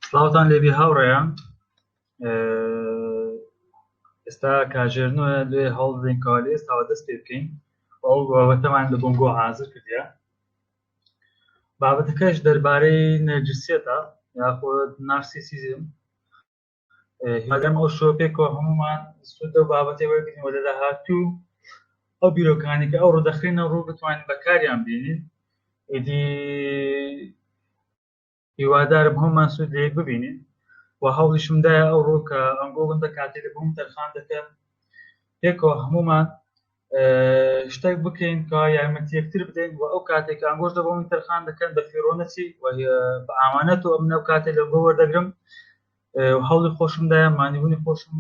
سڵاوتان لێبی هاوڕێیان ئێستا کاژێرنووە لێ هەڵدەین کەوا لێ ئێستاوە دەست پێ بکەین ئەو بابەتەمان لە بۆنگۆ حازر کردیە. بابەتەکەش دەربارەی نەرجسیەتە یاخود نارسیسیزم. هیوادارم ئەو شۆپێکەوە هەمومان سوود لەو بابەتەی وەرگرتینەوە لە داهاتوو ئەو بیرۆکانی کە ئەو ڕوودەخرێنە ڕوو بتوانین بەکاریان بینین. ئیدی هیوادارم هەمومان سوود لێ ببینین و هەوڵیشمدایە ئەو ڕوو کە ئەنگۆ بندە کاتێک لە بۆم تەرخان دەکەم پێکەوە هەمومان شتێک بکەین کە یارمەتی یەکتر بدەین و ئەو کاتێک ئەنگۆش دە بۆمی تەرخان دەکەن بە فێڕۆنەچی و بە ئامانەت و ئەمنە و کاتێک لە بۆ وەردەگرم هەوڵی خۆشمدایە مانیبوونی خۆشم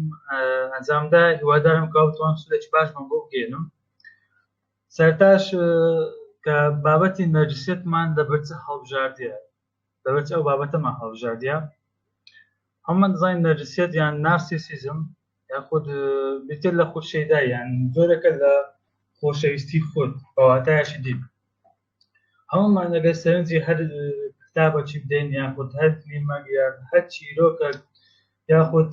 ئەنجامدا. هیوادارم کە بتوانم سوودێکی باش بۆ بگەێنم. سەرتاش کە بابەتی نەرجسیەتمان لەبەر چ هەڵبژاردیە لەبەر ئەو بابەتەمان هەڵبژاردیە. هەمومان دەزانین نەرجسیەت یان نارسیسیزم یاخود بێتێت لە خودشەیدای یان زۆرەکە لە خۆشەویستی خۆت بەواتایەشی دی. هەمومان ئەگەر سەرنجی هەر کتابێکی بدەین یاخود هەر فیلمێک یان هەر چیرۆکێک یاخود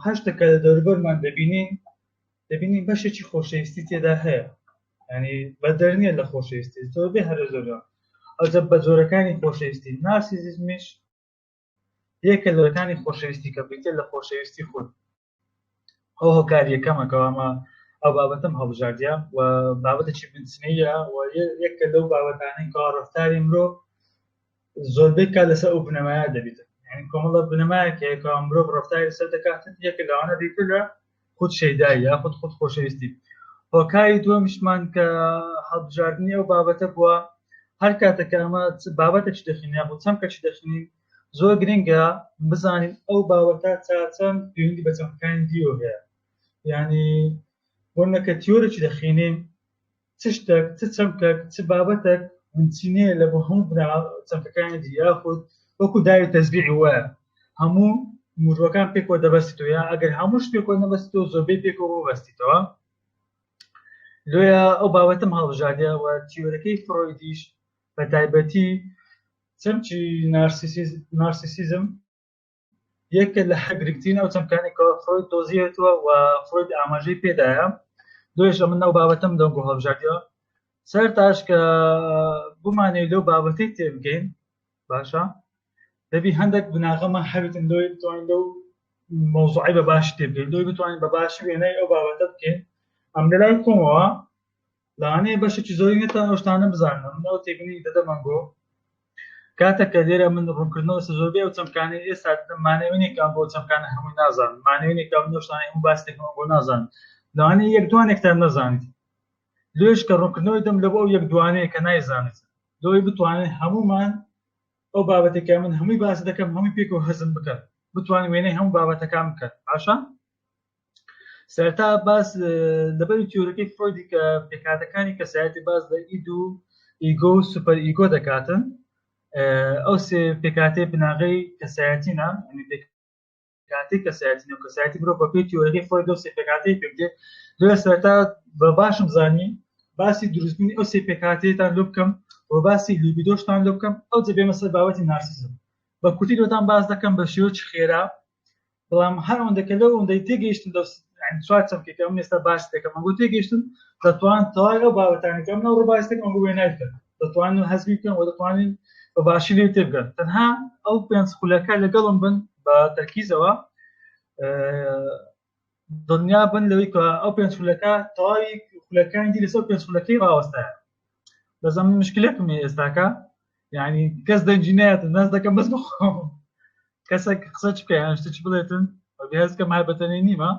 هەر شتێکە لە دەوروبەرمان دەبینین بەشێکی خۆشەویستی تێدا هەیە، یعنی بەدەر نییە لە خۆشەویستی زۆربەی هەرە زۆرە. ئەوجە بە جۆرەکانی خۆشەویستی نارسیسیزمیش یەکە لەوەکانی خۆشەویستی کە بریتێت لە خۆشەویستی خۆت. ئەو هۆکاری یەکەمەکەوە ئەمە ئەو بابەتم هەڵبژاردیە و بابەتێکی بنچینەیە و یەکە لەو بابەتانەی کە ڕەفتاری مرۆڤ زۆربەی کات لەسەر ئەو بنەمایە دەبێت، یعنی کۆمەڵە بنەمایەکە کە مرۆڤ ڕەفتاری لەسەر دەکاتن یەکە لەوانە دیتر لە خودشەیدایی یاخود خود خۆشەویستی. هۆکاری دووەمیشمان کە هەڵبژاردنی ئەو بابەتە بووە هەر کاتێکە ئەمە بابەتێکی دەخینین یاخود چەمکێکی دەخینین زۆر گرنگە بزانین ئەو بابەتە چەند پەیوەندی بە چەمکەکانی دیوە هەیە. یعنی بۆنەکە تیۆرێکی دەخینین چ شتێک چ چەمکێک چ بابەتێک بنچینەیە لە بۆ هەموو چەمکەکانی دی یاخود وەکو داوی تەزبیعی وایە هەموو مروەکان پێکەوە دەبەستیتەوە، یا ئەگەر هەمووش پێکەوە نەبەستیتەوە زۆربەی پێکەوە بەستیتەوە. لۆیە ئەو بابەتم هەڵبژاردیە و تیۆرەکەی فرۆیدیش بە تایبەتی چەمکی نارسیسیزم یەکە لە گرنگترین ئەو چەمکانی کە فرۆید دۆزیێتەوە و فرۆید ئاماژەی پێدایە. دوێژە من ئەو بابەتم دەنگۆ هەڵبژاردیەوە. سەرتاش کە بمانێت لەو بابەتەی تێبگەین باشە دەبی هەندێک بناغەمە هەبێتن لۆی بتوانین لەو مۆزوعی بە باشی تێبگەین، لۆی بتوانین بە باشی وێنەی ئەو بابەتە بکەین. ئەم لەلای کۆمەوە لەوانەیە بەشێکی زۆری نێتە ئەو شتانە بزانم ئەو تێبینی دەدەمەنگۆ کاتێککە لێرە من ڕوونکردنەوە زۆربەی ئەو چەمکانی ئێستا مانەوێنێکم بۆ چەمکانە هەمووی نازانم، مانەوێنێکم بۆ شتانی هەموو باستێکەوە بۆ نازانم، لەوانەیە یەک دوانێکتان نەزانیت. لێش کە ڕوونکردنەوەی دەم لە بۆ ئەو یەک دوانەیە کە نایزانیت لۆی بتوانین هەمومان ئەو بابەتێکە من هەمووی باس دەکەم هەمووی پێکەوە هەزم بکەن بتوانین وێنەی هەموو بابەتەکان بکەن. باشە سەرتا باس لەبەر تیۆرەکەی فرۆیدی کە پێکهاتەکانی کەسایەتی باس لە ئید و ئیگۆ و سوپەر ئیگۆ دەکاتن. ئەو سێ پێکهاتەی بناغەی کەسایەتینە، یعنی پێکهاتەی کەسایەتینە و کەسایەتی مرۆڤ بە پێی تیۆرەکەی فرۆید ئەو سێ پێکهاتەی پێبدێت. دوێ سەرتا بە باشم زانی باسی دروستبوونی ئەو سێ پێکهاتەیەتان لێ بکەم و باسی لیبیدۆشتان لێ بکەم. ئەو جە بێمە سەر بابەتی نارسیسم بە کورتی دۆتان باس دەکەم بە شێوەیەکی خێرا، بەڵام هەر ئەوەندەکە لەو ئەوەندەی تێگەیشتن چوار چەمکێکە ئەم ئێستا باس دەکەم ئەنگۆ تێگەیشتن دەتوانن تەواوی ئەو بابەتانەکە ئەم ڕوو باستێک ئەنگۆ وێنای بکەن، دەتوانن هەزمی بکەن و دەتوانین بە باشی لێ تێبگەن. تەنها ئەو پێنج خولەکە لەگەڵم بن بە تەرکیزەوە دڵنیا بن لەوەی کە ئەو پێنج خولەکە تەواوی خولەکانی دی لەسەر پێنج خولەکەی ڕاوەستایە. دەزانم مشکلێکم ئێستاکە، یعنی کەس دەنجی نایەتن ناز دەکەم بەس بخۆم کەسێک قسە چ بکەیان شتێکی بڵێتن بەهێزکەم هایبەتەنەی نیمە.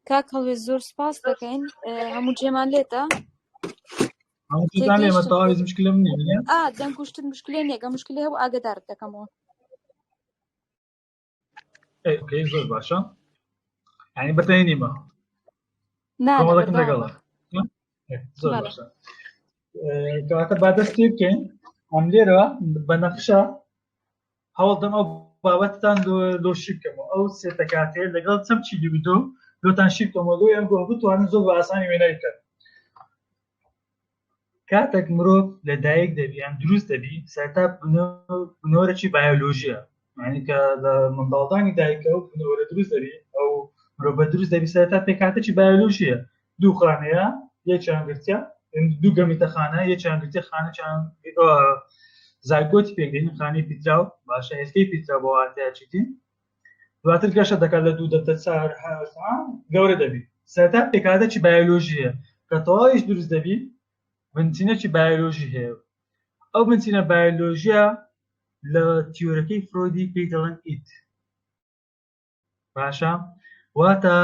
کاک هەڵوێ زۆر سپاس دەکەین هەموو جێمان لێتە هەمووتان لێمە تەواوی مشکلم نییە دەنگشتن مشکلێ نیەگە مشکلی هەبوو ئاگدارت دەکەمەوە. ئۆکەی زۆر باشە، یعنی بەتەنەی نیمە نادەکەم لەگەڵە زۆر باشە. کەواتە با دەستی بکەین ئەم لێرەوە بە نەخشە هەوڵدەم ئەو بابەتتان دۆشی بکەمەوە. ئەو سێ پێکهاتەیە لەگەڵ چەمکی لیبیدۆ دۆتان شی بکەمەوە لۆی ئەنگۆ بتوانن زۆر بە ئاسانی وێنای بکەن. کاتێک مرۆڤ لەدایک دەبی یان دروست دەبی سەرەتا بنەوەرێکی بایۆلۆژیە، یعنی کە لە منداڵدانی دایکە و بنەوەرە دروست دەبی ئەو مرۆڤە دروست دەبی سەرەتا پێکهاتێکی بایۆلۆژیە. دوو خانەیە یەکیان گرتیا، دوو گەمیتە خانە یەکیان گرتیا خانەیان زایگۆتی پێک دێنین خانەی پیتراو باشە هێزگەی پیتراو بۆ واتایەکی دواتر گەشە دەکات لە 2 دەبتە 4 گەورە دەبی سەرەتا پێکهاتێکی بایۆلۆژیە کە تەواویش دروست دەبی بنچینەکی بایۆلۆژی هەیە. ئەو بنچینە بایۆلۆژیە لە تیۆرەکەی فرۆیدی پێی دەڵێن ئیت باشە، واتە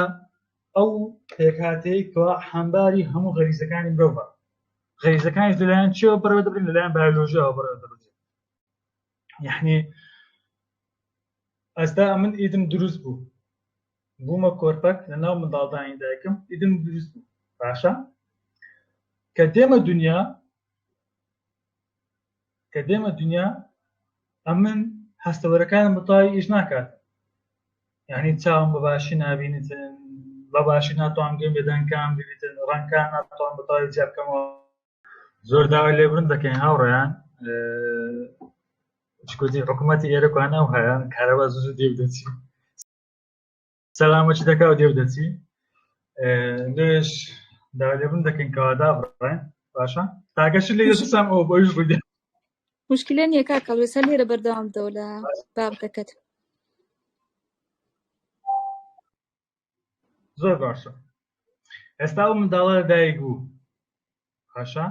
ئەو پێکهاتەی کە هەمباری هەموو غەریزەکانی مرۆڤە، غەریزەکانیش لەلایەن چیەوە بەڕێوە دەبرێن لەلایەن بایۆلۆژیەوە بەڕێوە دەبرێن. یعنی ئەستا من ئیدم دروست بوو بوومە کۆرپەک لەناو منداڵدانی دایکم ئیدم دروست بوو باشە، کە دێمە دنیا ئەمن هەستەوەرەکانم بەتەواوی ئیش ناکات، یعنی چاوم بەباشی نابینیتن، بەباشی ناتوانم گوێم بێدەنگەکان ببیتن، ڕەنگەکان ناتوانم بەتەواوی جیا بکەمەوە. زۆر داوای لێبڕن دەکەین هاوڕێیان چکوتی حکوومەتی ئێرەکوانە و هەیە کارەبا زوو دێو دەچی سەلامەتی دەکا و دێو دەچی لێش داوای لێبڕن دەکەین کەوادا بڕێن باشە تاگەش لێ دەسام ئەو بۆیش بودێ مشکلە نییە کاکە لەسەر لێرە بەردەوام بدەوە لە بابەتەکەت. زۆر باشە. ئێستا ئەو منداڵە لەدایک بوو باشە،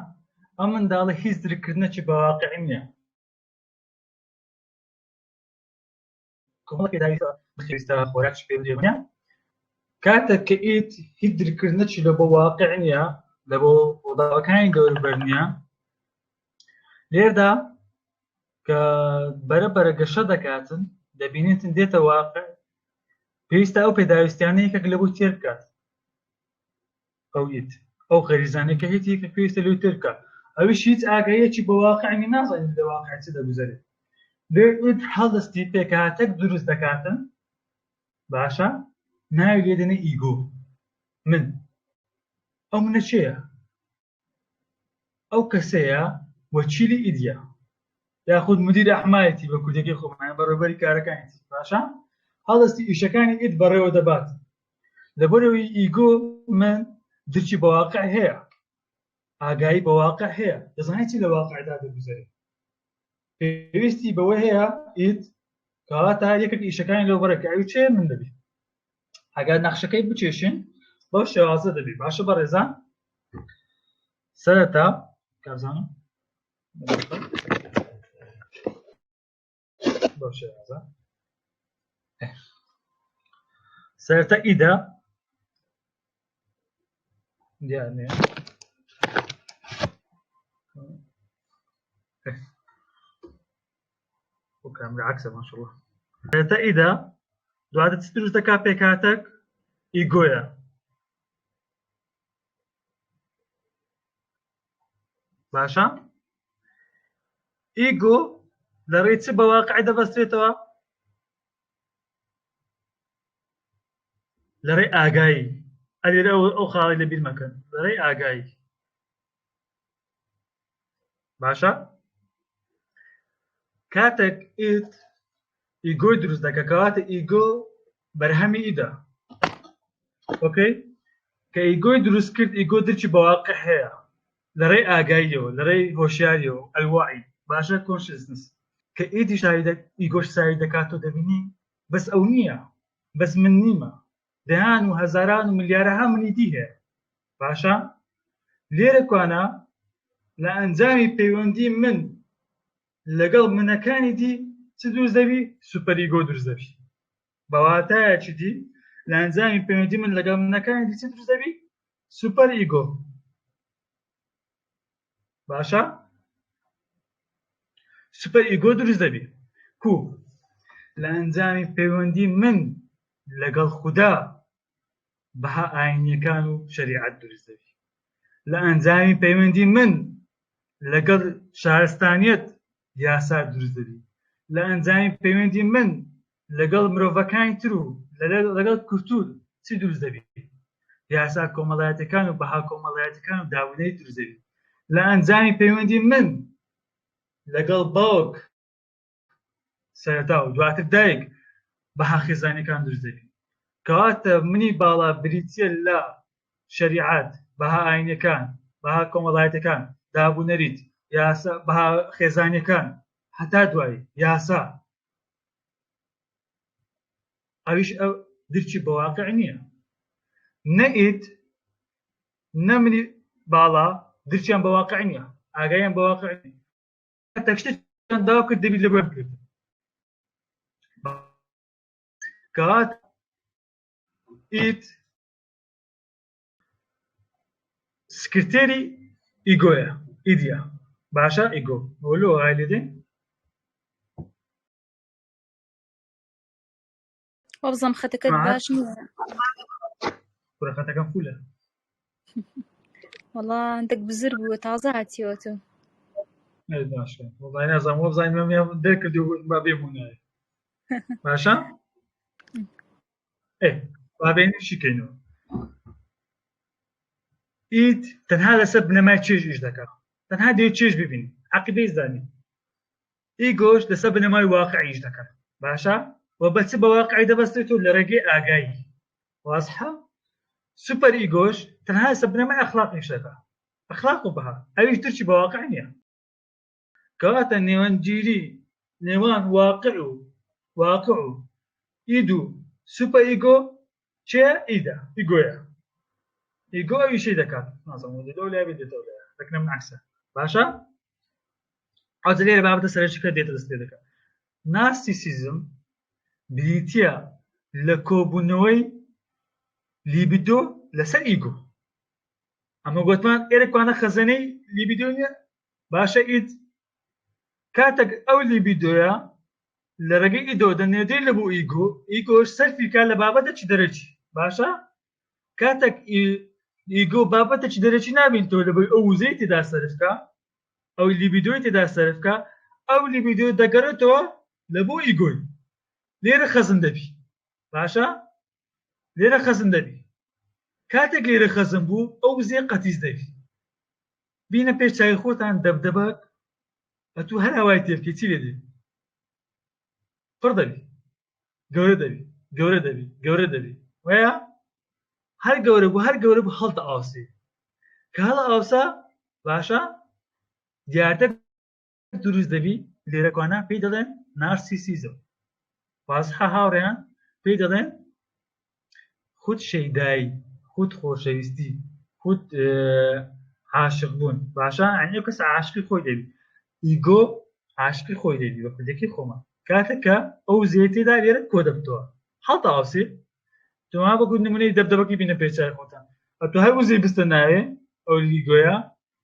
ئەم منداڵە هیچ درکردنەکی بەواقعی نییە. خۆراکی پێ بدێ کاتێک کە ئیت هیچ درکردنەکی لە بۆ واقع نییە لە بۆ وڵاوەکانی دەوروبەر نییە، لێردا کە بەرەبەرە گەشە دەکاتن دەبینێتن دێتە واقع پێویستە ئەو پێداویستیانەی یەکێک لە بۆ تێر بکات ئەو ئیت ئەو خەریزانەی کە هیچ یەکێک پێویستە لەوی تێر بکات ئەویش هیچ ئاگایەکی بە واقعی نازانێت لە واقع چ دەگوزارێت. لێ ئیت هەڵدەستی پێکهاتێک دروست دەکاتن باشە ناوی لێ دەنێ ئیگۆ من ئەو منە چێیە؟ ئەو کەسەیە وەکیلی ئیدیا یاخود مدیر ئەحمایەتی بە کوردێکی خۆمان بەڕێوەبەری کارەکانی باشە هەڵدەستی ئیشەکانی ئیت بەڕێوە دەبات لەبەرەوەی ئیگۆ من درکی بە واقع هەیە ئاگایی بە واقع هەیە دەزانێت چی لە واقعدا دەگوزارێت پێویستی بەوە هەیە ئیت کەواتە یەکێک ئیشەکانی لەو بەرە کە ئەوی چێ من دەبی ئەگەر نەخشەکەی بچێشین بەو شێوازە دەبی باشە بەڕێزان. سەرەتا کارزانم بەو شێوازە سەرەتا ئیدا دیانێ کامرا عکسە ماشەڵڵا سەرەتا ئیدا دواتر چ دروست دەکات پێکهاتێک ئیگۆیە باشە ئیگۆ لەڕێی چ بە واقعی دەبەسترێتەوە لەڕێی ئاگایی ئەلێرە ئەو خاڵی لەبیر مەکەن لەڕێی ئاگایی باشە کاتێک ئیت ئیگۆی دروست دەکە کەواتە ئیگۆ بەرهەمی ئیدا ئۆکەی کە ئیگۆی دروست کرد ئیگۆ درکی بە واقع هەیە لەڕێی ئاگاییەوە لەڕێی هۆشیاریەوە ئەلواعی باشە کۆنشسنس کە ئیدی ئیگۆش ساری دەکاتەوە دەبینی بەس ئەو نییە بەس من نیمە دەیان و هەزاران و ملیارەها منی دی هەیە باشە لێرە کوانە لە ئەنجامی پەیوەندی من لەگەڵ منەکانی دی چ دروست دەبی سوپەر ئیگۆ دروست دەبی بەواتایەکی دی لە ئەنجامی پەیوەندی من لەگەڵ منەکانی دی چ دروست دەبی سوپەر ئیگۆ باشە سوپەر ئیگۆ دروست دەبی کو لە ئەنجامی پەیوەندی من لەگەڵ خودا بەها ئاینیەکان و شەریعەت دروست دەبی لە ئەنجامی پەیوەندی من لەگەڵ شارستانیەت یاسا دروست دەبی لە ئەنجامی پەیوەندی من لەگەڵ مرۆڤەکانی تر و لەگەڵ کولتور چی دروست دەبی یاسا کۆمەڵایەتەکان و بەها کۆمەڵایەتەکان و داونەی دروست دەبی لە ئەنجامی پەیوەندی من لەگەڵ باوک سەرەتا و دواتر دایک بەها خێزانەکان دروست دەبین کەواتە منی باڵا بریتیە لە شەریعەت بەها ئاینەکان بەها کۆمەڵایەتەکان دابوونەریت یاسا بەها خێزانەکان هەتا دوای یاسا ئەویش ئەو درچی بە واقع نییە نەئیت نەمنی باڵا درچیان بە واقع نییە ئاگایان بە واقع نییە تەکشتێکیان داوا کرد دەبی لەبەر بکرد کەوات ئیت سکرتێری ئیگۆیە ئیدیا باشە ئیگۆ وەلو ئای لێدەین وەبزەم خەتەکەت باش نییە کوڕە خەتەکەم فولە وەڵا هەندێک بزر بووە تازە هاتیەوە تۆ باشە وەڵای نازانم وەبزانین مەمیان دەرکردو با بێمونایە باشە با بێنی شیکەینەوە ئیت تەنها لەسەر بنەمای چێژ ئیش دەکات تەنها دەوێت چێژ ببینی عەقیبەی زانین ئیگۆش لەسەر بنەمای واقعی ئیش دەکات باشە و بە چ بە واقعی دەبەستێتەوە لە ڕێگەی ئاگایی واسحە سوپەر ئیگۆش تەنها لەسەر بنەمای ئەخلاق ئیش دەکات ئەخلاق و بەها ئەویش ترچی بە واقع نییە کەواتە نێوەنگیری نێوان واقع و ئید و سوپەر ئیگۆ چێ ئیدە ئیگۆیە ئیگۆ ئەویشەی دەکات نازانم دێتەوە لای بێتەوە لای دەکنم عەکسە باشە حاجە لێرە بابەتە سەرنجەکە دێتە دەست پێ دەکات نارسیسیزم بریتیە لە کۆبوونەوەی لیبیدۆ لەسەر ئیگۆ ئەمە گوتمان ئێرەکوانە خەزانەی لیبیدۆ نییە باشە ئیت کاتێک ئەو لیبیدۆیە لە ڕێگەی ئیدۆ دەنێدرێت لە بۆ ئیگۆ ئیگۆش سەرفیکا لە بابەتە چی دەرەچی باشە کاتێک ئیگۆ بابەتە چی دەرەچی نابینتەوە لە بۆی ئەو وزەی تێدا سەرفکە ئەو لیبیدۆی تێدا سەرفکە ئەو لیبیدۆ دەگەڕێتەوە لە بۆ ئیگۆی لێرە خەزم دەبی باشە لێرە خەزم دەبی کاتێک لێرە خەزم بوو ئەو وزێ قەتیز دەبی بینە پێش چاوی خۆتان دەبدەبەک ئەتوو هەر هەوای تێبکەی چی لێ دێ پڕ دەبی گەورە دەبی گەورە دەبی گەورە دەبی وایە هەر گەورە بوو هەڵتە ئاوسێ کە هەڵە ئاوسا باشە دیارتر دروست دەبی لێرەکوانە پێی دەڵێن نارسیسیزم واسحە هاوڕێیان پێی دەڵێن خود شەیدایی خود خۆشەویستی خود عاشق بوون باشە ئەنێ کەس عاشقی خۆی دەبی ئیگۆ عاشقی خۆی دەبی بە کوردێکی خۆمە کاتێککە ئەو زیێتێدا لێرە کۆ دەبتەوە هەڵتە ئاوسێ تۆما بەگوت نمونەی دەبدەبەکی بینە پێچای خۆتان ئەتۆ هەر وزەی بستە ناوێ ئەو لیگۆیە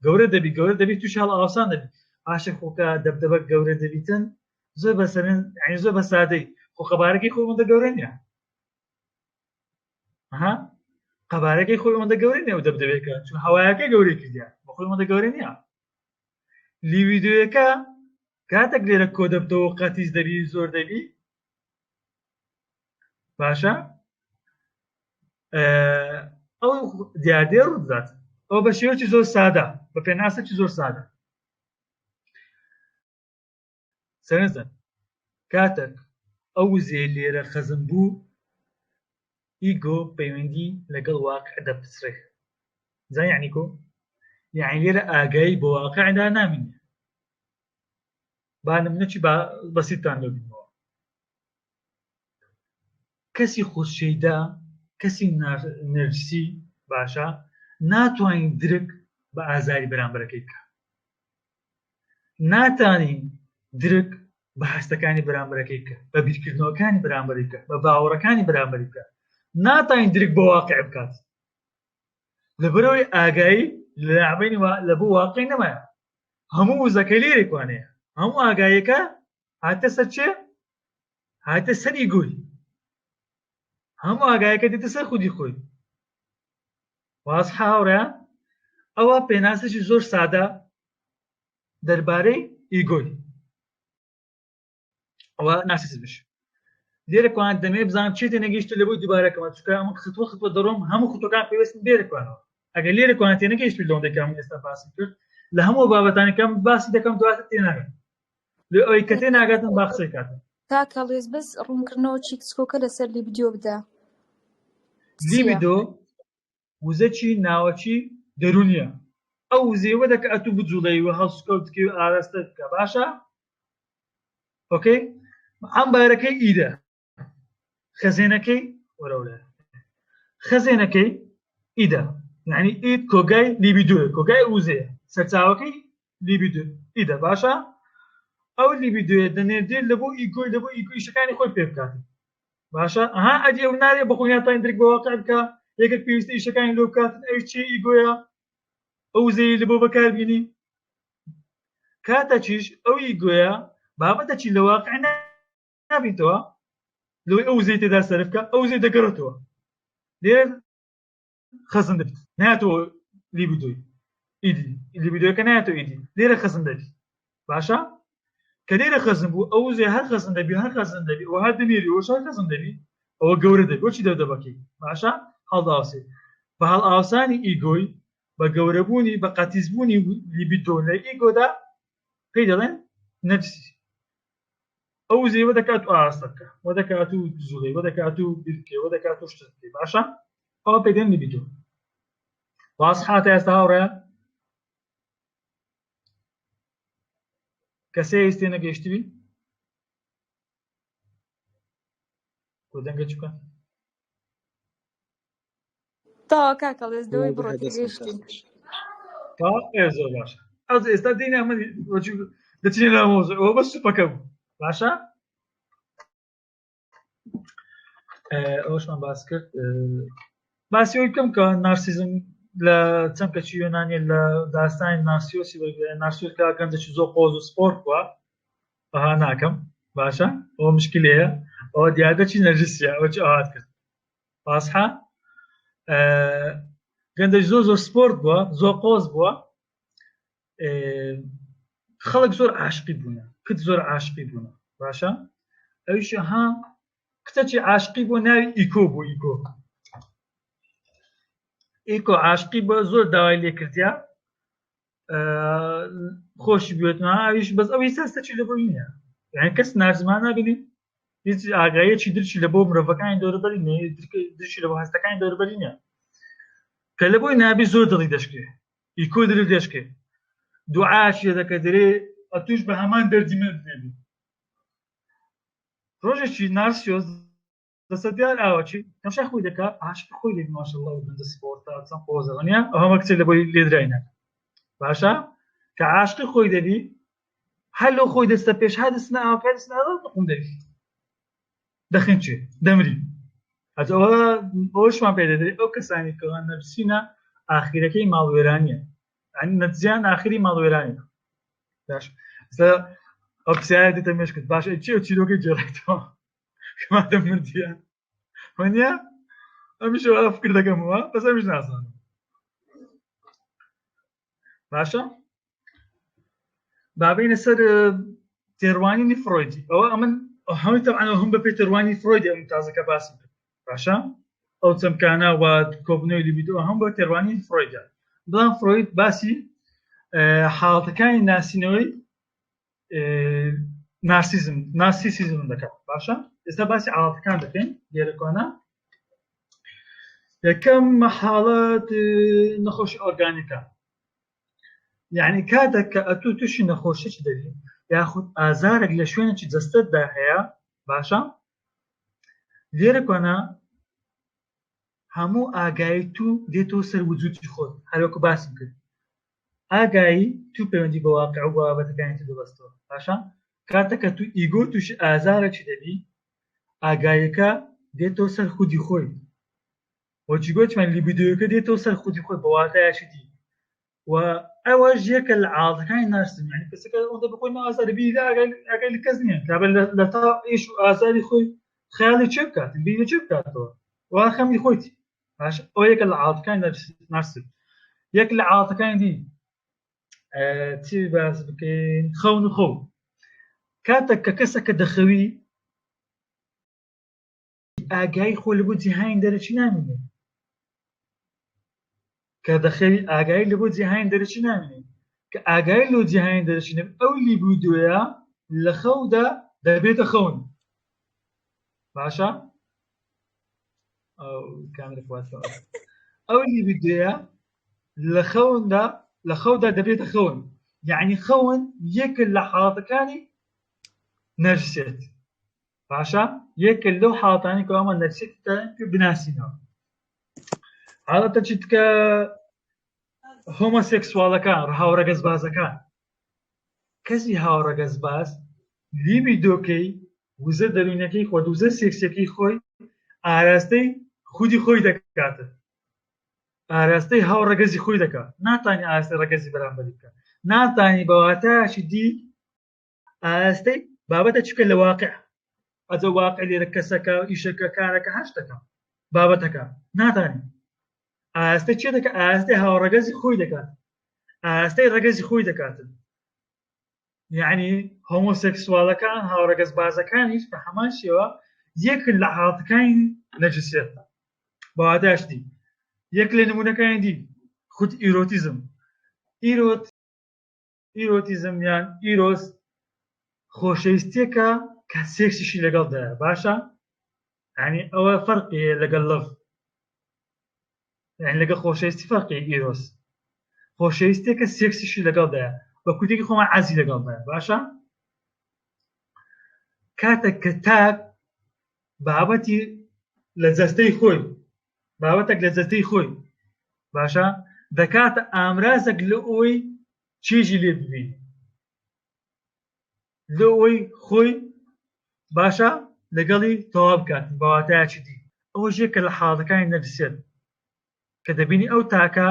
گەورە دەبی تووشی هەڵ ئاوسان دەبی عاشق خۆکە دەبدەبەک گەورە دەبیتن زۆر بەسەرن یعنی زۆر بە سادەی خۆ قەبارەکەی خۆی ئەوەندە گەورە نییە قەبارەکەی خۆی ئەوەندە گەورە نییە و دەبدەبێکە چون هەوایەکەی گەورەی کردیە بە خۆی ئەوەندە گەورە نییە لیویدۆیەکە کاتێک لێرە کۆ دەبتەوە قەتیز دەبی زۆر دەبی باشە ئەو دیاردێ ڕوودات ئەو بە شێوەیەکی زۆر سادە بە پێناسێکی زۆر سادە سەرنجدەن کاتێک ئەو وزێ لێرە خەزم بوو ئیگۆ پەیوەندی لەگەڵ واقع دەپسڕێ زای یعنی کۆ یعنی لێرە ئاگایی بۆ واقعدا نامینێ با نمونەکی بەسیطتان لێ بینەوە کەسی خۆشەیدا کەسی نەرسی باشە ناتوانین درک بە ئازاری بەرامبەرەکەی بکە ناتوانین درک بە هەستەکانی بەرامبەرەکەی بکە بە بیرکردنەوەکانی بەرامبەری بکە بە باوەڕەکانی بەرامبەری بکە ناتوانین درک بە واقع بکات لەبەرەوەی ئاگایی لە بۆ واقع نەمایە هەموو وزەکەی لێرێکوانەیە هەموو ئاگایەکە هاتە سەر چێ هاتە سەر ئیگۆی هەموو ئاگایەکە دێتە سەر خودی خۆی واسحە هاوڕێیان ئەوە پێناسێکی زۆر سادە دەربارەی ئیگۆی ئەوە نارسیسیزمش لێرە کوان دەمێ بزانم چێ تێنەگەیشتە لە بۆی دووبارەکەمە چونکە ئەمە خطوە دەڕۆم هەموو خطوەکان پێویستن لێرە کوانەوە ئەگەر لێرە کوان تێنەگەیشت لەوەندەکەم ئێستا باسی کرد لە هەموو بابەتانەکەم باسی دەکەم دواتر تێناگەم لێ ئەوەی کە تێناگاتم با قسەی کاتم تا کەڵێز بەس ڕوونکردنەوە چی کچکۆکە لەسەر لیبیدۆ بدە لیبیدۆ وزەکی ناوەکی دەرونیە ئەو وزەیەوە دەکە ئەتوو بجوڵەی و هەڵسکەوتکی و ئاراستە بکە باشە ئۆکەی عەمبارەکەی ئیدە خەزێنەکەی وەرەولە خەزێنەکەی ئیدە یعنی ئید کۆگای لیبیدۆیە کۆگای وزەیە سەرچاوەکەی لیبیدۆ ئیدە باشە ئەو لیبیدۆیە دەنێردێت لە بۆ ئیگۆی لە بۆ ئیگۆیشەکانی خۆی پێ بکات باشە ئەها ئەدی ئەو نارێ بەخۆیان تاین درک بە واقع بکە یەکێک پێویستە ئیشەکانی لۆ بکاتن ئەوی چی ئیگۆیە ئەو وزەیە لە بۆ بەکاربینی کاتە چیش ئەو ئیگۆیە بابەتە چی لە واقع نابیتەوە لەوەی ئەو وزەی تێدا سەر بکە ئەو وزەی دەگەڕێتەوە لێرە خەزم دەبێت نایەتەوە لیبیدۆی ئیدی لیبیدۆیەکە نایەتەوە ئیدی لێرە خەزم دەبێت باشە کە لێرە خەزم بوو ئەو وزەی هەر خەزم دەبی هەر خەزم دەبی ئەوە هەر دەمێری ئەوەش هەر خەزم دەبی ئەوە گەورە دەبی بۆچی دەبەکەی باشە هەڵداوسێت بە هەڵ ئاوسانی ئیگۆی بە گەورەبوونی بە قەتیزبوونی لیبیدۆ لە ئیگۆدا پێی دەڵێن نەفسی ئەو وزەیەوە دەکات و ئاراستە بکە وە دەکات و زوڵەی وە دەکات و بیرکێ وە دەکات و شتت بکەی باشە ئەوە پێی دێن لیبیدۆ واز حاتە ئێستا هاوڕێ کەسێ ئێستێ نەگەیشتوی کۆ دەنگە چکە تاوا کاکەڵێز دەوەی بڕۆتی گەیشتی زۆر باشە ئەو ئێستا دێنە من دەچینە لە مۆزە ئەوە بەس سوپەکە بوو باشە ئەوەشمان باس کرد باسی ئەوی بکەم کە نارسیزم لە چەند کەچی یۆنانیە لە داستانی نارسیۆسی نارسیۆس کە گەنجێکی زۆر قۆز و سپۆرت بووە ئەها ناکەم باشە ئەوە مشکلەیە ئەوە دیادەچی نەرجسیە ئەوە چی ئاهات کرد باسحە گەندێک زۆر زۆر سپۆرت بووە زۆر قۆز بووە خەڵک زۆر عاشقی بوونە کت زۆر عاشقی بوونە باشە ئەویش ها کتەچی عاشقی بۆ ناوی ئیکۆ بوو ئیکۆ عاشقی بۆ زۆر داوای لێکردیا خۆشی بێتەوە ئەویش بەس ئەوی سەستەچی لە بۆ نییە یعنی کەس نارزمان نابینی هیچ ئاگایەکی درچی لە بۆ مرۆڤەکانی دەوروبەری نییە درچی لە بۆ هەستەکانی دەوروبەری نییە کە لە بۆی نابی زۆر دڵی دەشکێ ئیکۆ دل دەشکێ دوعاشی دەکە دەرێ ئەتوش بە هەمان دەردیمە دێبی ڕۆژێکی نارسیۆس دەسە دیار ئاوەچی هەمشا خۆی دەکا عاشق خۆی لێ ماشەڵڵا و بەندە سپۆرتە چەند قۆزەڵنیە ئەو هەمە کچێک لە بۆی لێدراینە باشە کە عاشقی خۆی دەبی هەر لەو خۆی دەستە پێش ها دەستنە ئاوەکە دەستنە دەقوم دەبی دەخین چێ دەمری ئەوە ئەوشمان پێ دەدرێت ئەو کەسانی کەوان نەفسینە ئاخیرەکەی ماڵوێرانیە نەتیجەیان ئاخری ماڵوێرانیە باش ئەو قسەیە دێتە مێش کرد باشە چی و چیرۆکەی جێڕێتەوە کەمادە مردیە وەنیە ئەمیشەوە فکر دەکەمەوە بەس ئەمیش نازانم باشە بابینە سەر تێڕوانینی فرۆیدی ئەوە ئەمن هەمووی تەبعەن هەم بە پێی تێڕوانی فرۆیدی ئەم تازەکە باسی کرد باشە ئەو چەمکانە و کۆبنەوەی لیبیدۆ هەم بە تێڕوانی فرۆیدە بڵام فرۆید باسی حاڵەتەکانی ناسینەوەی نارسیسیزم دەکات باشە ئێستا باسی حاڵەتەکان دەکەین لێرەکانە یەکەم حاڵەت نەخۆشی ئۆرگانیکە یعنی کاتێک کە ئەتوو تووشی نەخۆشیی دەبی یاخود ئازارێک لە شوێنێکی جەستەتدا هەیە باشە لێرە کۆنا هەموو ئاگایی تو دێتەوە سەر وجودی خۆت هەروەکو باسی کرد ئاگایی تو پەیوەندی بە واقع و بابەتەکانی دەبەستەوە باشە کاتێککە تو ئیگۆ تووشی ئازارێکی دەبی ئاگایەکە دێتەوە سەر خودی خۆی وەچی گوتمان لیبیدۆیەکە دێتەوە سەر خودی خۆی بە واتایەکی دی و ئەوەش یەکە لە عاڵەتەکانی نارسیزم یعنی کەسەکە ئەوەندە بخۆی ئازار بی ئاگای لە کەس نییە کابە لە تا ئێش و ئازاری خۆی خەیاڵی چێ بکات بینە چێ بکاتەوە وا خەمی خۆیتی باش ئەو یەکە لە عاڵەتەکانی نارسیزم یەک لە عاڵەتەکانی دی چی باس بکەین خەون و خەو کاتێک کە کەسەکە دەخەوی ئاگای خۆ لە بۆ جیهانی دەرەچی نامێنێ کە دەخەوی ئاگایی لە بۆ جیهانی دەرەچی نامێنێ کە ئاگای لۆ جیهانی دەرچینە ئەو لیبیدۆیە لە خەودا دەبێتە خەون باشە ئەو لیبیدۆیە لە خەودا دەبێتە خەون یعنی خەون یەکە لە حاڵەتەکانی نەرجسێت باشە یەکە لەو حاڵەتانی کە ئەمە نەرجسێتە بناسینەوە حاڵەتە چیت کە هۆمۆسێکسواڵەکان هاوڕەگەزبازەکان کەسی هاوڕەگەزباز لیبیدۆکەی وزە دەرونەکەی خۆ وزە سێکسەکەی خۆی ئاراستەی خودی خۆی دەکاتە ئاراستەی هاوڕەگەزی خۆی دەکات ناتانی ئاراستەی ڕەگەزی بەرامبەری بکات ناتانی بەواتایشی دی ئاراستەی بابەتە چکە لە واقع ئەجە واقع لێرە کەسەکە ئیشەکە کارەکە هەش دەکە بابەتەکە ناتانی ئاراستەی چێ دەکات ئاراستەی هاوڕەگەزی خۆی دەکات ئاراستەی ڕەگەزی خۆی دەکاتن یعنی هۆمۆسێکسواڵەکان هاوڕەگەز بازەکانیش بە هەمان شێوە یەک لە حاڵەتەکانی نەجسێت بەواتایش دی یەک لە نمونەکانی دی خود ئیرۆتیزم ئیرۆتیزم یان ئیرۆس خۆشەویستیەکە کە سێکسیشی لەگەڵدایە باشە یعنی ئەوە فەرقی لەگەڵ لەڤ یعنی لەگەڵ خۆشەویستی فەرقی ئیرۆس خۆشەویستیەکە سێکسیشی لەگەڵدایە بە کوتێکی خۆمان عەزی لەگەڵدایە باشە کاتێک کە تاک بابەتی لە جەستەی خۆی بابەتێک لە جەستەی خۆی باشە دەکاتە ئامرازێک لە ئەوەی چێژی لێ ببین لە ئەوەی خۆی باشە لەگەڵی تەواو بکات بەواتایەکی دی ئەوە یەکە لە حاڵەتەکانی نەرجسێت کە دەبینی ئەو تاکە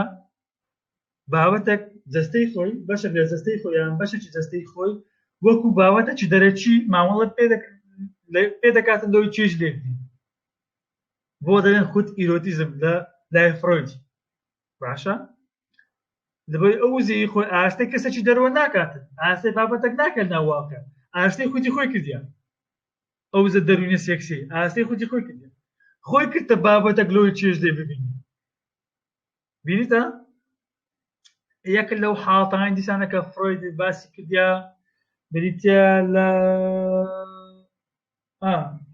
بابەتێک جەستەی خۆی بەشێک لە جەستەی خۆی یان بەشێکی جەستەی خۆی وەکو بابەتێکی دەرەچی مامەڵە پێ دەکاتن لەوەی چێژ لێ ببین بۆ دەڵێن خود ئیرۆتیزم لە لای فرۆید باشە لەبەرەوەی ئەو وزەی خۆی ئاراستەی کەسێکی دەرەوە ناکاتن ئاراستەی بابەتێک ناکات ناو واقع ئاراستەی خودی خۆی کردیان ئەو وزە دەرونی سێکسی ئاراستەی خودی خۆی کردیان خۆی کردتە بابەتێک لەوەی چێژ لێ ببینی بینیتە یەک لەو حاڵەتانی دیسانە کە فرۆید باسی کردیا بریتە لە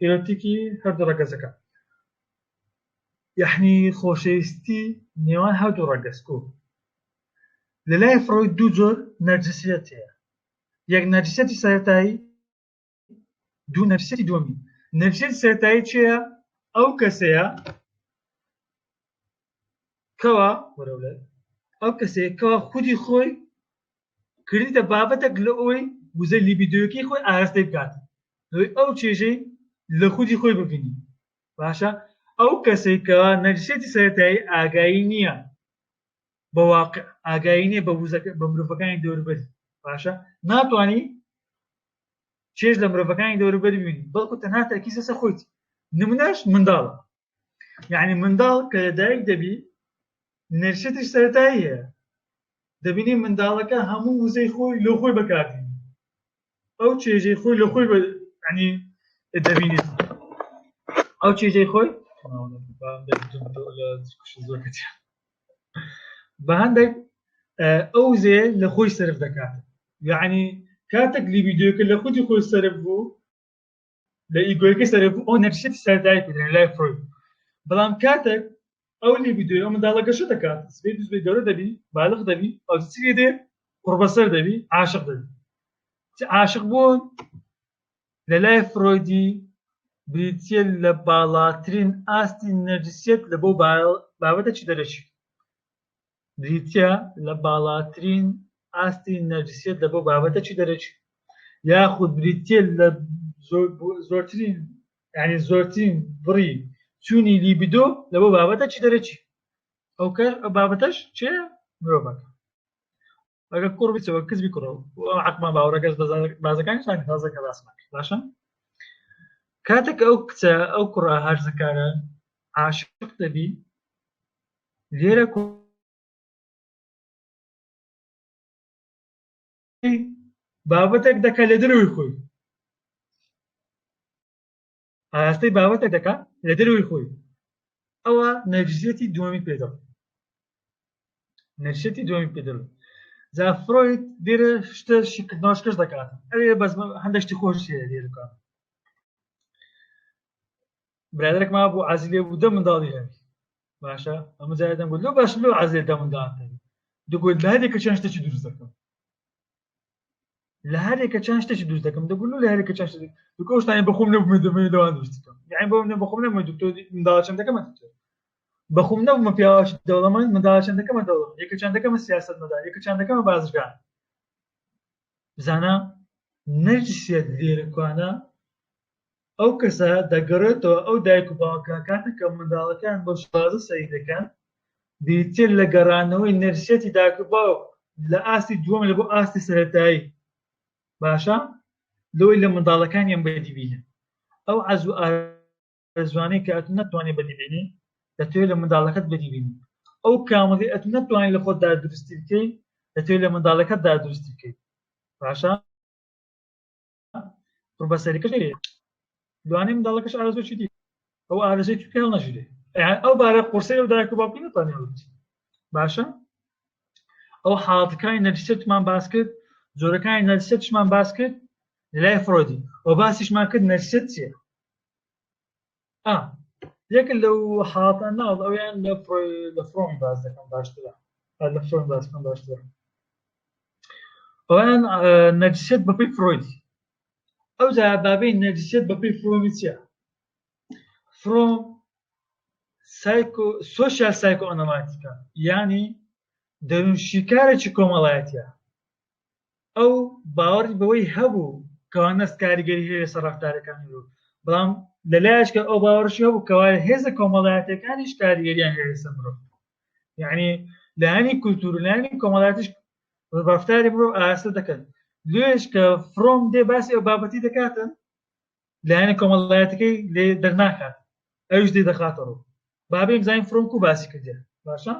ئیرۆتیکی هەردوو ڕەگەزەکە یعنی خۆشەویستی نێوان هەردوو ڕەگەزکۆ لە لای فرۆید دوو جۆر نەرجسیەت هەیە یەک نەرجسیەتی سەرەتایی دوو نەرجسیەتی دووەمی نەرجسیەتی سەرەتایی چییە ئەو کەسەیە کەوا وەرەولە ئەو کەسەیە کەوا خودی خۆی کردیتە بابەتێک لە ئەوەی وزە لیبیدۆیەکەی خۆی ئاراستەی بکات ئەو چێژەی لە خودی خۆی ببینی باشە ئەو کەسەی کەوا نەرجسیەتی سەرەتایی ئاگایی نییە بە واقع ئاگایی نییە بە مرۆڤەکانی دەوروبەری باشە ناتوانی چێژ لە مرۆڤەکانی دەوروبەری ببینی بەڵکو تەنها تەرکیز لەسەر خۆیت نمونەش منداڵە یعنی منداڵ کە لەدایک دەبی نەرجسیەتیش سەرەتایی هەیە دەبینی منداڵەکە هەموو وزەی خۆی لە خۆی بەکاردێنی ئەو چێژەی خۆی لە خۆی ینی دەبینیت ئەو چێژەی خۆی بە هەندێک ئەو وزەیە لە خۆی سەرف دەکات یعنی کاتێک لیبیدۆیەکە لە خودی خۆی سەرف بوو لە ئیگۆیەکەی سەرف بوو ئەو نەرجسیەتی سەرەتایی پێدرێن لای فرۆید بەڵام کاتێک ئەو لیبیدۆی ئەو منداڵەکەشە دەکات سبەی دووسبەی گەورە دەبی بالغ دەبی ئەو چی دێ قوربەسەر دەبی عاشق دەبی عاشق بوون لە لای فرۆیدی بریتیە لە باڵاترین ئاستی نەرجسیەت لە بۆ بابەتە چی دەرەچی بریتیە لە باڵاترین ئاستی نەرجسیەت لە بۆ بابەتە چی دەرەچی یاخود بریتیە لە زۆرترین ینی زۆرترین بڕی چوونی لیبیدۆ لە بۆ بابەتە چی دەرەچی ئەو بابەتەش چێە مرۆڤەکە ئەگەر کوڕ بیچەوە کەسبی کوڕە حەقمان باوەڕەگەز بازەکانیشان تازەکە باسمان کرد باشە کاتێک ئەو کچە ئەو کوڕە هەرزەکارە عاشق دەبی لێرە بابەتێک دەکات لە دەروی خۆی ئاراستەی بابەتێک دەکات لە دەروی خۆی ئەوە نەرجسیەتی دووەمی پێدەڵێن نەرجسیەتی دووەمی پێدەڵێن زە فرۆید لێرە شتە شیکردنەوەشکەش دەکاتن ئەوێ بەس هەندێکی خۆشیە لێرەکان برادێک ما بۆ عەزی لێ بوو 10 منداڵی هەبی باشە ئەمە جارێ دەمگوت لەو باش لەو عەزێ 10 منداڵ هەبی دەگوت لە هەرێکە چەند شتێکی دروست دەکەم لە هەرێکە چەند شتێکی دروست دەکەم دەگوت لە هەرێکە چەند شتێک دوکە شتانی بەخۆم نەبوومە دەمەوێت لەوان دروست بکەم یعنی بەخۆم نەبوومە دکتۆر منداڵ چەندەکەمە بەخۆم نەبوومە پیاوەش دەوڵەمەند منداڵ چەندەکەمە دەوڵەمەند یەکە چەندەکەمە سیاسەتمەدار یەکە چەندەکەمە بازرگان بزانە نەرجسیەت لێرەکوانە ئەو کەسە دەگەڕێتەوە ئەو دایک و باوکە کاتێک کە منداڵەکان بۆ شازە سەیر دەکەن دیتر لە گەڕانەوەی نەرسێتی دایک و باوک لە ئاستی دووەم لە بۆ ئاستی سەرەتایی باشە لەوەی لە منداڵەکانیان بەدیبینە ئەو عەز و ئارەزوانەی کە ئەتون نەتوانێت بەدیبینی دەتوێت لە منداڵەکەت بەدیبینی ئەو کامەڵی ئەتون نەتوانێت لە خۆتدا دروستی بکەیت دەتوێت لە منداڵەکەتدا دروستی بکەیت باشە بەسەریکەش دوانەی منداڵەکەش ئارەزوێکی دی ئەو ئارەزێکی پێڵ نەژێ ئەو بارە قورسەی ئەو دایک و باوکی نەتوانێت باشە ئەو حاڵەتەکانی نەرجسیەتمان باس کرد زۆرەکانی نەرجسیەتشمان باس کرد لای فرۆیدی ئەو باسیشمان کرد نەرجسیەت چییە یەکە لەو حاڵەتان ناڵ ئەویان لە فرۆم باس دەکەم باشترە لە فرۆم باس دەکەم باشترە ئەویان نەرجسیەت بەپێی فرۆیدی ئەو جا بابەی نەرجسیەت بەپێی فرۆمی چییە فرۆم سۆشیال سایکۆ ئەناڵایتیکە یعنی دەروونشیکارێکی کۆمەڵایەتیە ئەو باوەڕی بەوەی هەبوو کەوانەست کاریگەری هەیە لەسەر ڕەفتارەکانی ڕوو بەڵام لەلایەشکە ئەو باوەڕشی هەبوو کەوایە هێزە کۆمەڵایەتیەکانیش کاریگەریان هەیە لەسەر مرۆڤ یعنی لایەنی کولتور لایەنی کۆمەڵایەتیش ڕەفتاری مرۆڤ ئاراستە دەکەن لێش کە فرۆم دێ باسی ئەو بابەتی دەکاتن لایەنی کۆمەڵایەتەکەی لێ دەرناکات ئەویش دێ دەخاتە ڕوو بابێ بزانین فرۆم کو باسی کردێ باشە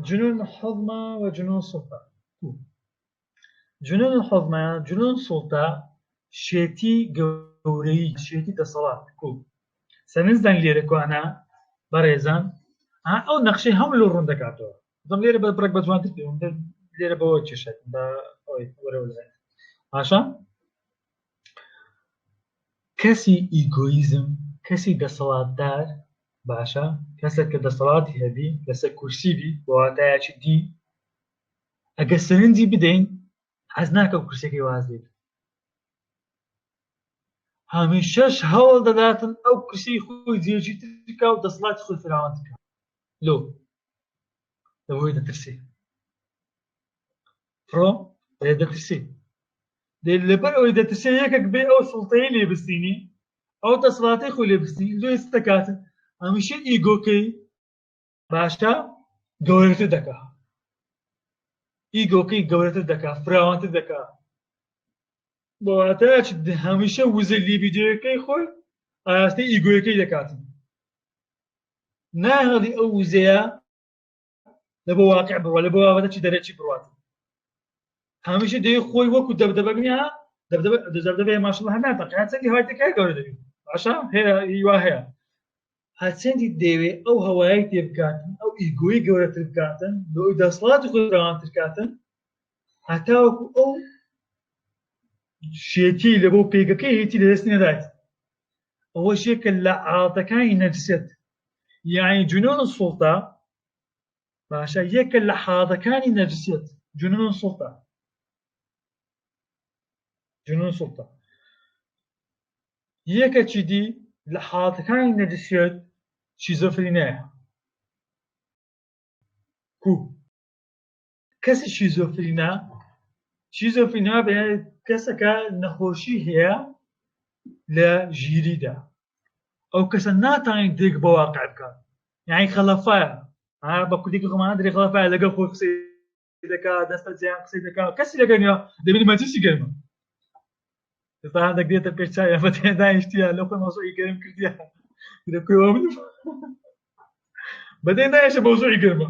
جنون الحظمى وجنون السلطة جنون الحظمى جنون السلطة شێتی گەورەی شێتی دەسەڵات سەرنجدان لێرەکوانە بەڕێزان ئەو نەخشەی هەموو لە ڕوون دەکاتەوە دەم لێرە بە بڕێک بەجوانتر لێرە بەوە کێشێت بە ئەوەی وەرەوەزانێت باشە کەسی ئیگۆیزم کەسی دەسەڵاتدار باشە کەسێک کە دەسەڵاتی هەبی لەسەر کورسیبی بۆ واتایەکی دی ئەگە سەرنجی بدەین حەز ناکە و کورسەکەی واز بێت هەمیشەش هەوڵ دەداتن ئەو کورسی خۆی جێگیرتر بکا و دەسەڵاتی خۆی فراوان بکا لەبەوەی دەترسێ فرۆ دەترسێ لەبەر ئەوەی دەترسێ یەکێک بێ ئەو سوڵتەیە لێبستینی ئەو دەسەڵاتی خۆی لێبستنی لێ دەکاتن هەمیشە ئیگۆکەی باشە گەورەتر دەکا ئیگۆکەی گەورەتر دەکا فراوانتر دەکا بۆ واتایەک هەمیشە وزە لیبیدۆیەکەی خۆی ئاراستەی ئیگۆیەکەی دەکاتن ناهێڵی ئەو وزەیە لە بۆ واقع بڕوە لە بۆ بابەتێکی دەرەکی بڕواتن هەمیشە دەیە خۆی وەکو دەبدەبەگنیا دەبدەبێ ماشڵە هەناتە قیاچەندی هەوایەکەی گەورە دەبێت باشە هەیە هیوا هەیە هەچەندی دەیەوێت ئەو هەوایی تێ بکاتن ئەو ئیگۆی گەورەتر بکاتن بۆ دەسەڵاتی خۆی فراوانتر کاتن هەتاوەکو ئەو شێتی لە بۆ پێکەکەی هیچی لەدەست نەدات ئەوەش یەکە لە حاڵەتەکانی نەرجسیەت یعنی جنون السلطة باشە یەکە لە حاڵەتەکانی نەرجسیەت جنون السلطة یەکێکی دی لە حاڵەتەکانی نەرجسیەت شیزۆفرینیایە کەسی شیزۆفرینیا بە کەسەکە نەخۆشی هەیە لە ژیریدا ئەو کەسە ناتوانێت دێک بە واقع بکات یعنی خەلەفایە بە کوردێکی خۆمانە درێ خەلەفایە لەگەڵ خۆی قسەی دەکات دەستە جیان قسەی دەکات کەسی لەگەڵ دەبینی مەجلیسی گەرمە ئێستا هەندێک دێتە پێش چای بە تێدانیشتیە لەو خۆی مەوزوعی گەرم کردیە بەدەی نایشە مەوزوعی گەرمە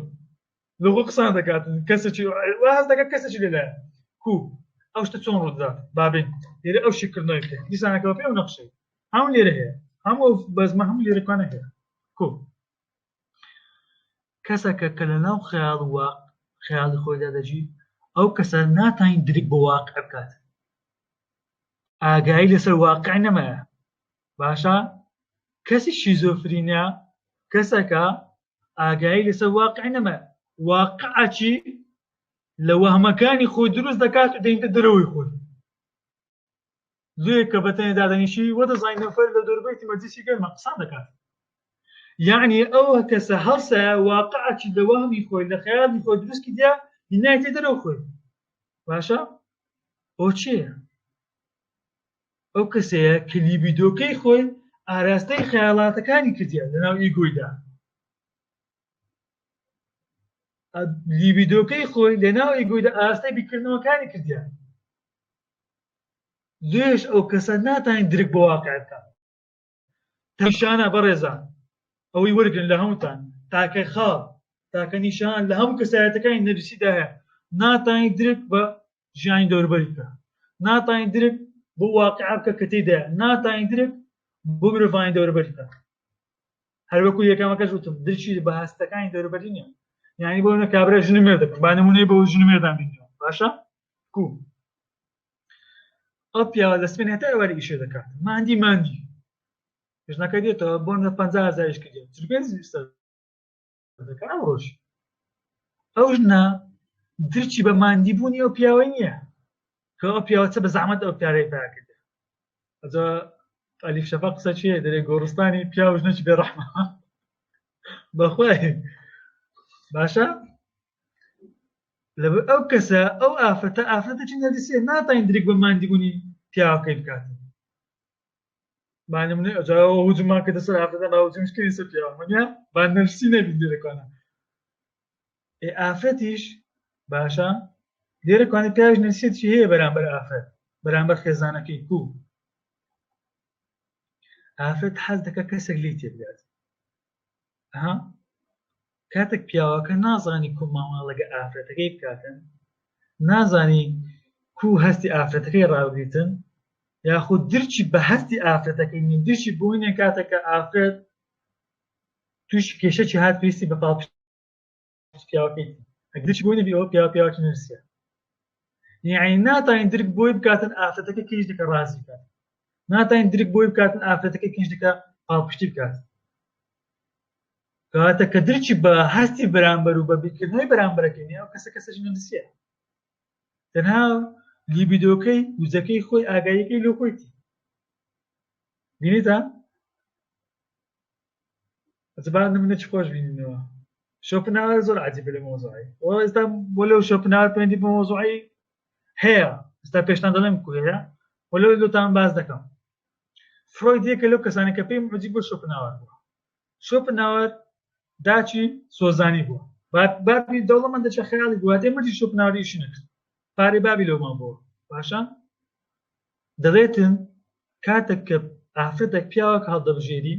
لە خۆ قسان دەکاتن کەسێکی واز دەکات کەسێکی لەلایە ئەو شتە چۆن ڕوودات بابین لێرە ئەو شیکردنەوەی بکەین دیسانەکەەوە پێ و نەخشەی هەموو لێرە هەیە هەموو بەزمە هەموو لێرەکانە هەیە کەسەکە کە لەناو خەیاڵ و خەیاڵی خۆیدا دەژی ئەو کەسە ناتوانین درک بە واقع بکات ئاگایی لەسەر واقع نەمایە باشە کەسی شیزۆفرینیا کەسەکە ئاگایی لەسەر واقع نەمایە واقعچی لە وەهمەکانی خۆی دروست دەکات و دەینتە دەرەوەی خۆی زوێ کە بەتەنێ دادەنیشی وە دەزانین نەفەر لە دەوربەیتی مەجلیسی گەرمە قسە دەکات یعنی ئەو کەسە هەڵسایە واقعچی لە وەهمی خۆی لە خەیاڵی خۆی دروستی دیا هینایەتێ دەرەوە خۆی باشە ئەو چییە ئەو کەسەیە کە لیبیدۆکەی خۆی ئاراستەی خەیاڵاتەکانی کردیە لەناو ئیگۆیدا لیبیدۆکەی خۆی لەناو ئیگۆیدا ئاراستەی بیرکردنەوەکانی کردیە دوێش ئەو کەسە ناتوانین درک بە واقع بکات نیشانە بەڕێزان ئەوەی وەرگن لە هەمووتان تاکە خاڵ تاکە نیشان لە هەموو کەسایەتەکانی نەرسیدا هەیە ناتوانین درک بە ژیانی دەوروبەری بکە ناتوانین درک بۆ واقع بکە کە تێدایە ناتوانین درک بۆ مرۆڤانی دەوروبەری بکە هەر وەکو یەکەمەکەش وتم درکی بە هەستەکانی دەوروبەری نییە یعنی بۆ کابرا ژنمێر دەکەن با نمونەی بۆ ژنمێردان بینیەوە باشە کو ئەو پیاوە دەستمێن هێتا ئەوەری ئیشێ دەکات ماندی ژنەکە دێتەوە بۆ 50,000 کردێت دەکات ئەم ڕۆژ ئەو ژنە درکی بە ماندیبوونی ئەو پیاوە نییە کە ئەو پیاوە چە بە زەحمەت ئەو پیارەی پیا کردێ ئەجا ئەلیف شەفەق قسە چییە دەرێ گۆڕستانی پیاو ژنەی بێڕەحمە بەخوای باشە لەبەر ئەو کەسە ئەو ئافرەتە چی نەدەسێ ناتوانین درک بە ماندیبوونی پیاوەکەی بکات با نمونەی ئەجا هوجومان کردە سەر ئافرەتە با هوجومش کردی سەر پیاوە وەنیا با نەرسی نەبین لێرەکانە ئافرەتیش باشە لێرەکانە پیاوش نەرسێتی هەیە بەرامبەر ئافرەت بەرامبەر خێزانەکەی کو ئافرەت حەز دەکات کەسێک لێی تێبگات کاتێک پیاوەکە نازانی کو ماوەڵ لەگە ئافرەتەکەی بکاتن نازانی کو هەستی ئافرەتەکەی ڕاوگریتن یاخود درچی بە هەستی ئافرەتەکەی نی درچی بوونێ کاتێکە ئافرەت توش کێشەی هات پێویستی بە پاڵ پیاوەکەی درچی بوونێ بێ ئەوە پیاوەکی نرسیە یعنی ناتوانین درک بۆی بکاتن ئافرەتەکە کێش دەکە ڕازی بکات ناتوانین درک بۆی بکاتن ئافرەتەکە کێش دەکە پاڵپشتی بکات کەواتە کە درچی بە هەستی بەرامبەر و بە بیرکردنەوەی بەرامبەرەکەی نیە ئەو کەسە کەسەی نرسیە تەنها لیبیدۆکەی وزەکەی خۆی ئاگاییەکەی لۆ خۆیتی بینیتە ئەجەبان نمونە چ خۆش بینینەوە شۆپنهاور زۆر عەجیبە لە مۆزوعی ئێستا بۆ لەو شۆپنهاور پەیوەندی بە مۆزوعی هەیە ئێستا پێشتان دەڵێم کو هەیە وە لەو لۆتان باز دەکەم فرۆید یەکە لەو کەسانی کە پێی معجیب بۆ شۆپنهاور بووە شۆپنهاور داچی سۆزانی بووە بابی دەوڵەمەندە خەیاڵی بووە دێ مەجی شۆپنهاوری ئیشی نەکرد پارەی بابی لەومان بووە باشە دەڵێتن کاتێک کە ئافرەتێک پیاوەک هەڵدەبژێری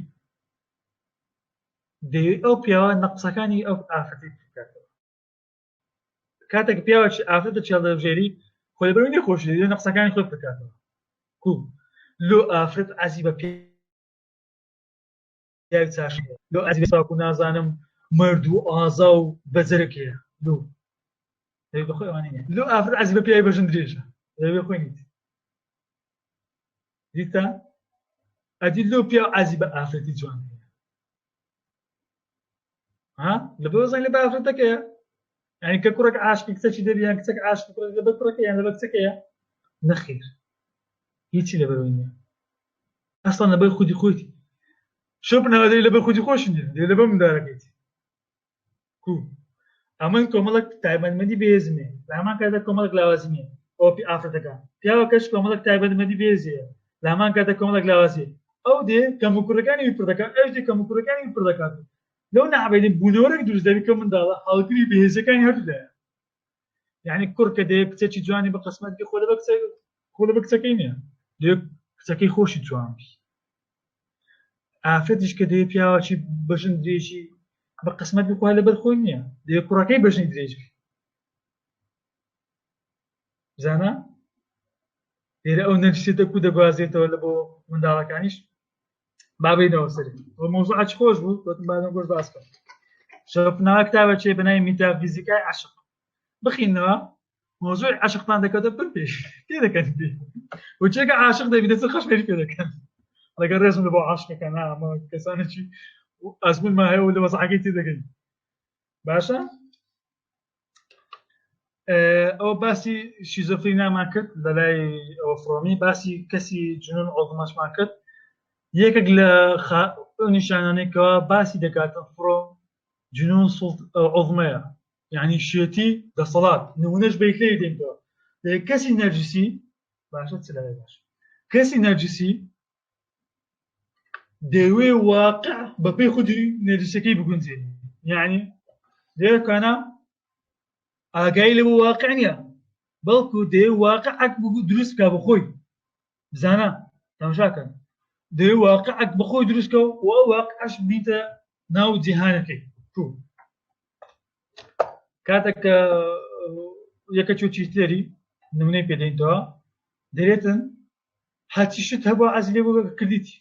دەیەوێت ئەو پیاوە نەقسەکانی ئەو ئافرەتی بکاتەوە کاتێک پیاوەک ئافرەتێکی هەڵدەبژێری خۆی لەبەرەوەی نەخۆشی دەیەوێت نەقسەکانی خۆی بکاتەوە کو لۆ ئافرەت عەزی بە پیاوی چاشە لۆ عەزی بە ساکو نازانم مەرد و ئازا و بەجەرەکەیە لۆ لۆ ئافرەت عەزی بە پیاوی بەژن درێژە دەبێ خۆی نیت دیتە ئەدی لۆ پیاو عەزی بە ئافرەتی جوان لەبەر زانین لە بە ئافرەتەکەیە یعنی کە کوڕێک عاشقی کچەکی دەبی یان کچەک عاشقی کوڕێک لەبەر کوڕەکە یان لەبەر کچەکەیە نەخێر هیچی لەبەرەوەی نییە ئەسڵان لەبەر خودی خۆیتی شۆپنهاور دەی لەبەر خودی خۆش نییە دەی لەبەر منداڵەکەیتی کو ئەمە کۆمەڵک تایبەتمەندی بێزمێ لە هەمان کاتە کۆمەڵک لاوازیمێ ئەوە ئافرەتەکە پیاوەکەش کۆمەڵک تایبەتمەندی بێزیە لە هەمان کاتە کۆمەڵک لاوازیە ئەو دێ کەموکوڕەکانی وی پڕ دەکات ئەوش دێ کەموکوڕەکانی وی پڕ دەکات لەو نەعبەیە بوونەوەرێک دروست دەبێت کە منداڵە هەڵگری بەهێزەکانی هەردوودایە یعنی کوڕ کە دەیە کچێکی جوانی بە قسمەتکی خۆ لەبەر کچەکەی نییە دەیە کچەکەی خۆشی جوان بی ئافرەتیش کە دەیە پیاوەکی بەژن درێژی بە قسمەتکی خۆی لەبەر خۆی نییە دەیە کوڕەکەی بەژنی درێژ بی زانە لێرە ئەو نەرسێتە کو دەگوازێتەوە لە بۆ منداڵەکانیش بابینەوە سەری ئەو مۆزوعە چ خۆش بوو گوتم بادەم گۆش باس بکەم شوفنا كتابة شيء بناي ميتافيزيكا عشق بخينا موضوع عشق طان دكتور بربيش كذا كان فيه وشيء عاشق ده بيدرس خش في كذا كان لقى الرسم اللي بو عاشق كان ما كسانة شيء أزمن ما هي ولا بس حكيتي ده كده باشا او باسی شیزۆفرینیا مان کرد لە لای ئەوفڕۆمی باسی کەسی جنون عوزمەشمان کرد یەکێک لە نیشانانەیەکەوە باسی دەکاتن فڕۆ جنون عوزمەیە یعنی شێتی دەسەڵات نمونەش بەیکلەی دێنەوە کەسی نەرجسی باشە چ لەوێ باش کەسی نەرجسی دەوێ واقع بەپێی خودی نەرجسەکەی بگونجێنی یعنی دەیەکانە ئاگای لە بۆ واقع نییە بەڵکو دێ واقعک دروست بکە بەخۆی بزانە تەماشاکەن دێ واقعک بەخۆی دروستکە و ئەو واقعش بینتە ناو جیهانەکەی کاتێک یەکە چۆچی تێری نمونەی پێدەینەوە دەرێتن هەرچی شت هەبوو عەزی لێ بۆ کردیتی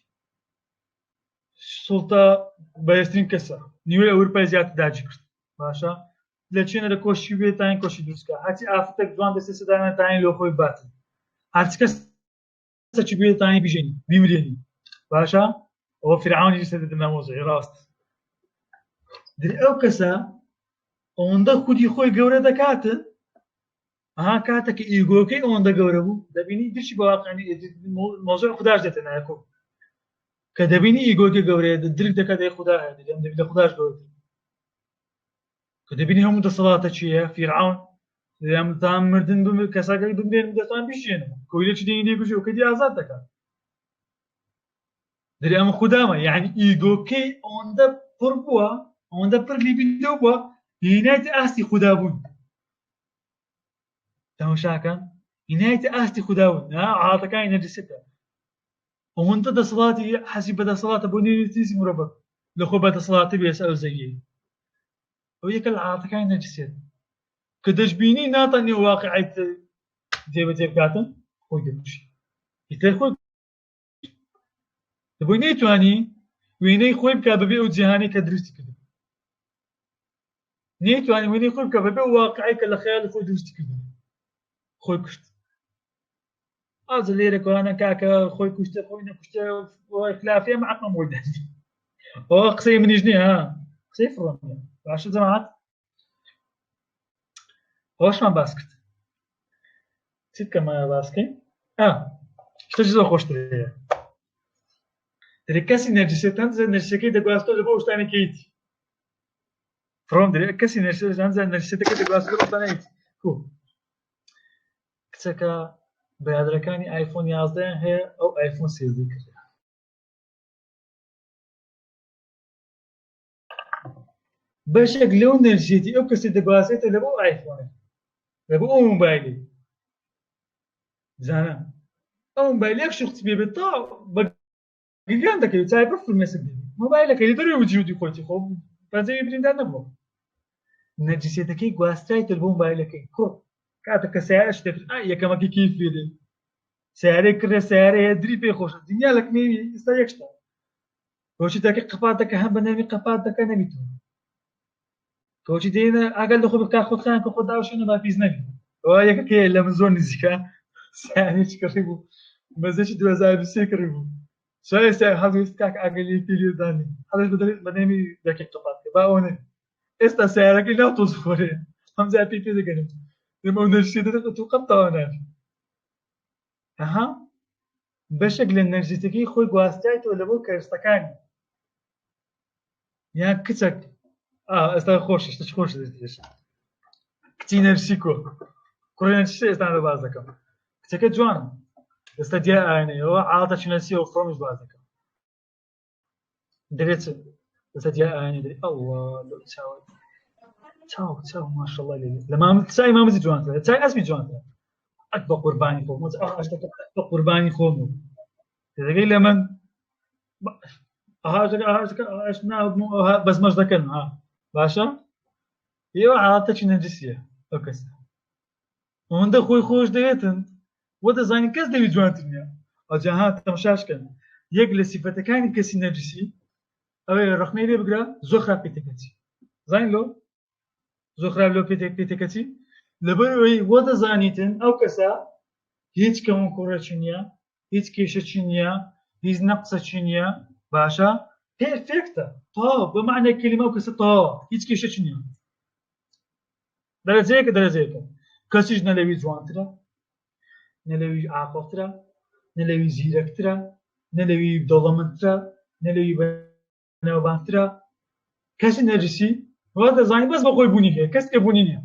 سوڵتە بەهێزترین کەسە نیوەی ئەوروپای زیاتر داگیر کرد باشە لە چێنە لە کۆشی بێت تاین کۆشی دروستکە هەرچی ئافرەتێک جوان دەستێ سەدانە تاین لۆ خۆی باتن هەرچ کەسێکی بێت تاین بیژێنی بیمرێنی باشە ئەوە فیرعەونی سەدەدە نامۆزەی ڕاست دەری ئەو کەسە ئەوەندە خودی خۆی گەورە دەکاتن کاتێک ئیگۆکەی ئەوەندە گەورە بوو دەبینی درشی بە واقعی مۆزوع خوداش دێتە نایەکۆ کە دەبینی ئیگۆکەی گەورەیە درک دەکات دەی خوددا هەیە دەبێت لە خوداش گەورە کە دەبینی هەموو دەسەڵاتە چییە فیرعەون دەیان مردن کەساکەی بمرێن دەستان بیژێنن کۆی لەچ دێنی لێ بژێ و کەدی ئازاد دەکات دەری ئەمە خوددامە یعنی ئیگۆکەی ئەوەندە پڕ بووە ئەوەندە پڕ لیبیدۆ بووە هینایەتی ئاستی خوددا بوون تەماشاکەن هینایەتی ئاستی خوددا بوون عاتەکانی نەرجسیەکە ئەوەندە دەسەڵاتی حەزی بە دەسەڵاتە بۆ نێویستی مرۆڤەک لە خۆ بە دەسەڵاتی بێس ئەو زەویەی ئەو یەکە لە عاتەکانی نەرجسیەت کە دەشبینی ناتەنێ واقعیت جێبەجێ بکاتن خۆی دەکوشی ئیتر خۆی دەبۆی نەیتوانی وێنەی خۆی بکە بەبێ ئەو جیهانی کە دروستی کردن نەیتوانی وێنەی خۆی بکە بەبێ واقعی کە لە خەیاڵی خۆی دروستی کردن خۆی کوشت ئازە لێرەکەوانە کاکە خۆی کوشتە خۆی نەکوشتە خلافێ معقم بۆی دەنی ئەوە قسەی منیش نییە قسەی فڕۆمیە باشە جەماعەت ئەوەشمان باس کرد چیت کەمایە باسکەین شتێکی زۆر خۆشترەیە دەرێ کەسی نەرجسێت هەندزە نەرجسەکەی دەگواستۆ لە بۆ شتانێکیتی فڕۆم دەرێ کەسی هەندزە نەرجسێتەکەی دەگواستۆ لە بۆ شتانێکی کچەکە بەیادرەکانی ئایفۆن 11 هەیە ئەو ئایفۆن 13 کرد بەشێک لەو نەرجسێتی ئەو کەسی دەگوازێتە لە بۆ ئایفۆنە لە بۆ ئەو مۆبایلی بزانە ئەو مۆبایلێک شوخت پێ بێت تا بەگریان دەکەوێت چای بەفر مێسک بێت مۆبایلەکەی دەروێ وجودی خۆتی خۆ پەنجەوی بریندار نەبووە نەرجسێتەکەی گواسترایتە بۆ مۆبایلەکەی کۆ کاتێک کە سیارە شتێک یەکەمەکەی کیف بێ سیارەی کڕێ سیارەیە دری پێی خۆشە دنیا لە کنێوی ئێستا یەک شتە کۆچی دەکە قەپات دەکە هەم بە نەوی قەپات دەکە نەبیتەوە کۆچی دێنە ئەگەر لە خۆ بکا خۆتخان کە خۆ داوشێنە با پیس نەبی ئەوە یەکەکەیە لە من زۆر نزیکە سیارەیەکی کڕی بوو مەزەشی 2023 کڕی بوو شاید سیار هەڵویست کاک ئاگەلی پێدانی هەڵش بە نەوی دەکەی قەپات کە با ئەوە نەبی ئێستا سیارەکەی ناو تۆز خۆرێ هەمزار پێی پێ دەگەنم دەمە ئەو نەرجسێ دەکە تو قەپتەوە نابی بەشێک لە نەرجسێتەکەی خۆی گواسترایتەوە لە بۆ کەرستەکانی یان کچێک ئێستا خۆشە شتێکی خۆش دەستێش کچی نەرجسی کۆ کوڕی نەرجسی ئێستا لە باز دەکەم کچەکە جوانە ئێستا دیار ئاینەیەوە عاتەکی نەرجسیەوە فڕۆمیش باز دەکەم دەرێت ئێستا دیار ئاینە دەری ئەڵڵا لەو چاوە چاو ماشەڵڵا لێ لە چای مامزی جوانترە چای ئەسمی جوانترە ئەک بە قوربانی خۆم بە قوربانی خۆم دەگەی لە من بەزمەش دەکەن باشە ئێوە عاتەکی نەرجسیە ئەو کەسە ئەوەندە خۆی خۆش دەوێتن وە دەزانی کەس دەوی جوانتر نییە ئەجاها تەماشاشکەن یەک لە سیفەتەکانی کەسی نەرجسی ئەوەیە ڕەخنەی لێ بگرە زۆر خراپ پێ دەکەچی زين لو زۆر خراپ لەو پێتێکەچی لەبەرەوەی وە دەزانیتن ئەو کەسە هیچ کەم و کوڕەچی نییە، هیچ کێشەچی نییە، هیچ نەقسەچی نییە، باشە پێرفێکتە تەواو بە معنای کەلیمە ئەو کەسە تەواوە هیچ کێشەچی نییە. دەرەجەیەکە دەرەجەیەکە کەسیش نە لەوی جوانترە، نە لەوی عاقڵترە، نە لەوی زیرەکترە، نە لەوی دەوڵەمەندترە، نە لەوی بەناوبانگترە، کەسی نەرجسی وا دەزانی بەس بە خۆی بوونی هەیە کەس کە بوونی نییە.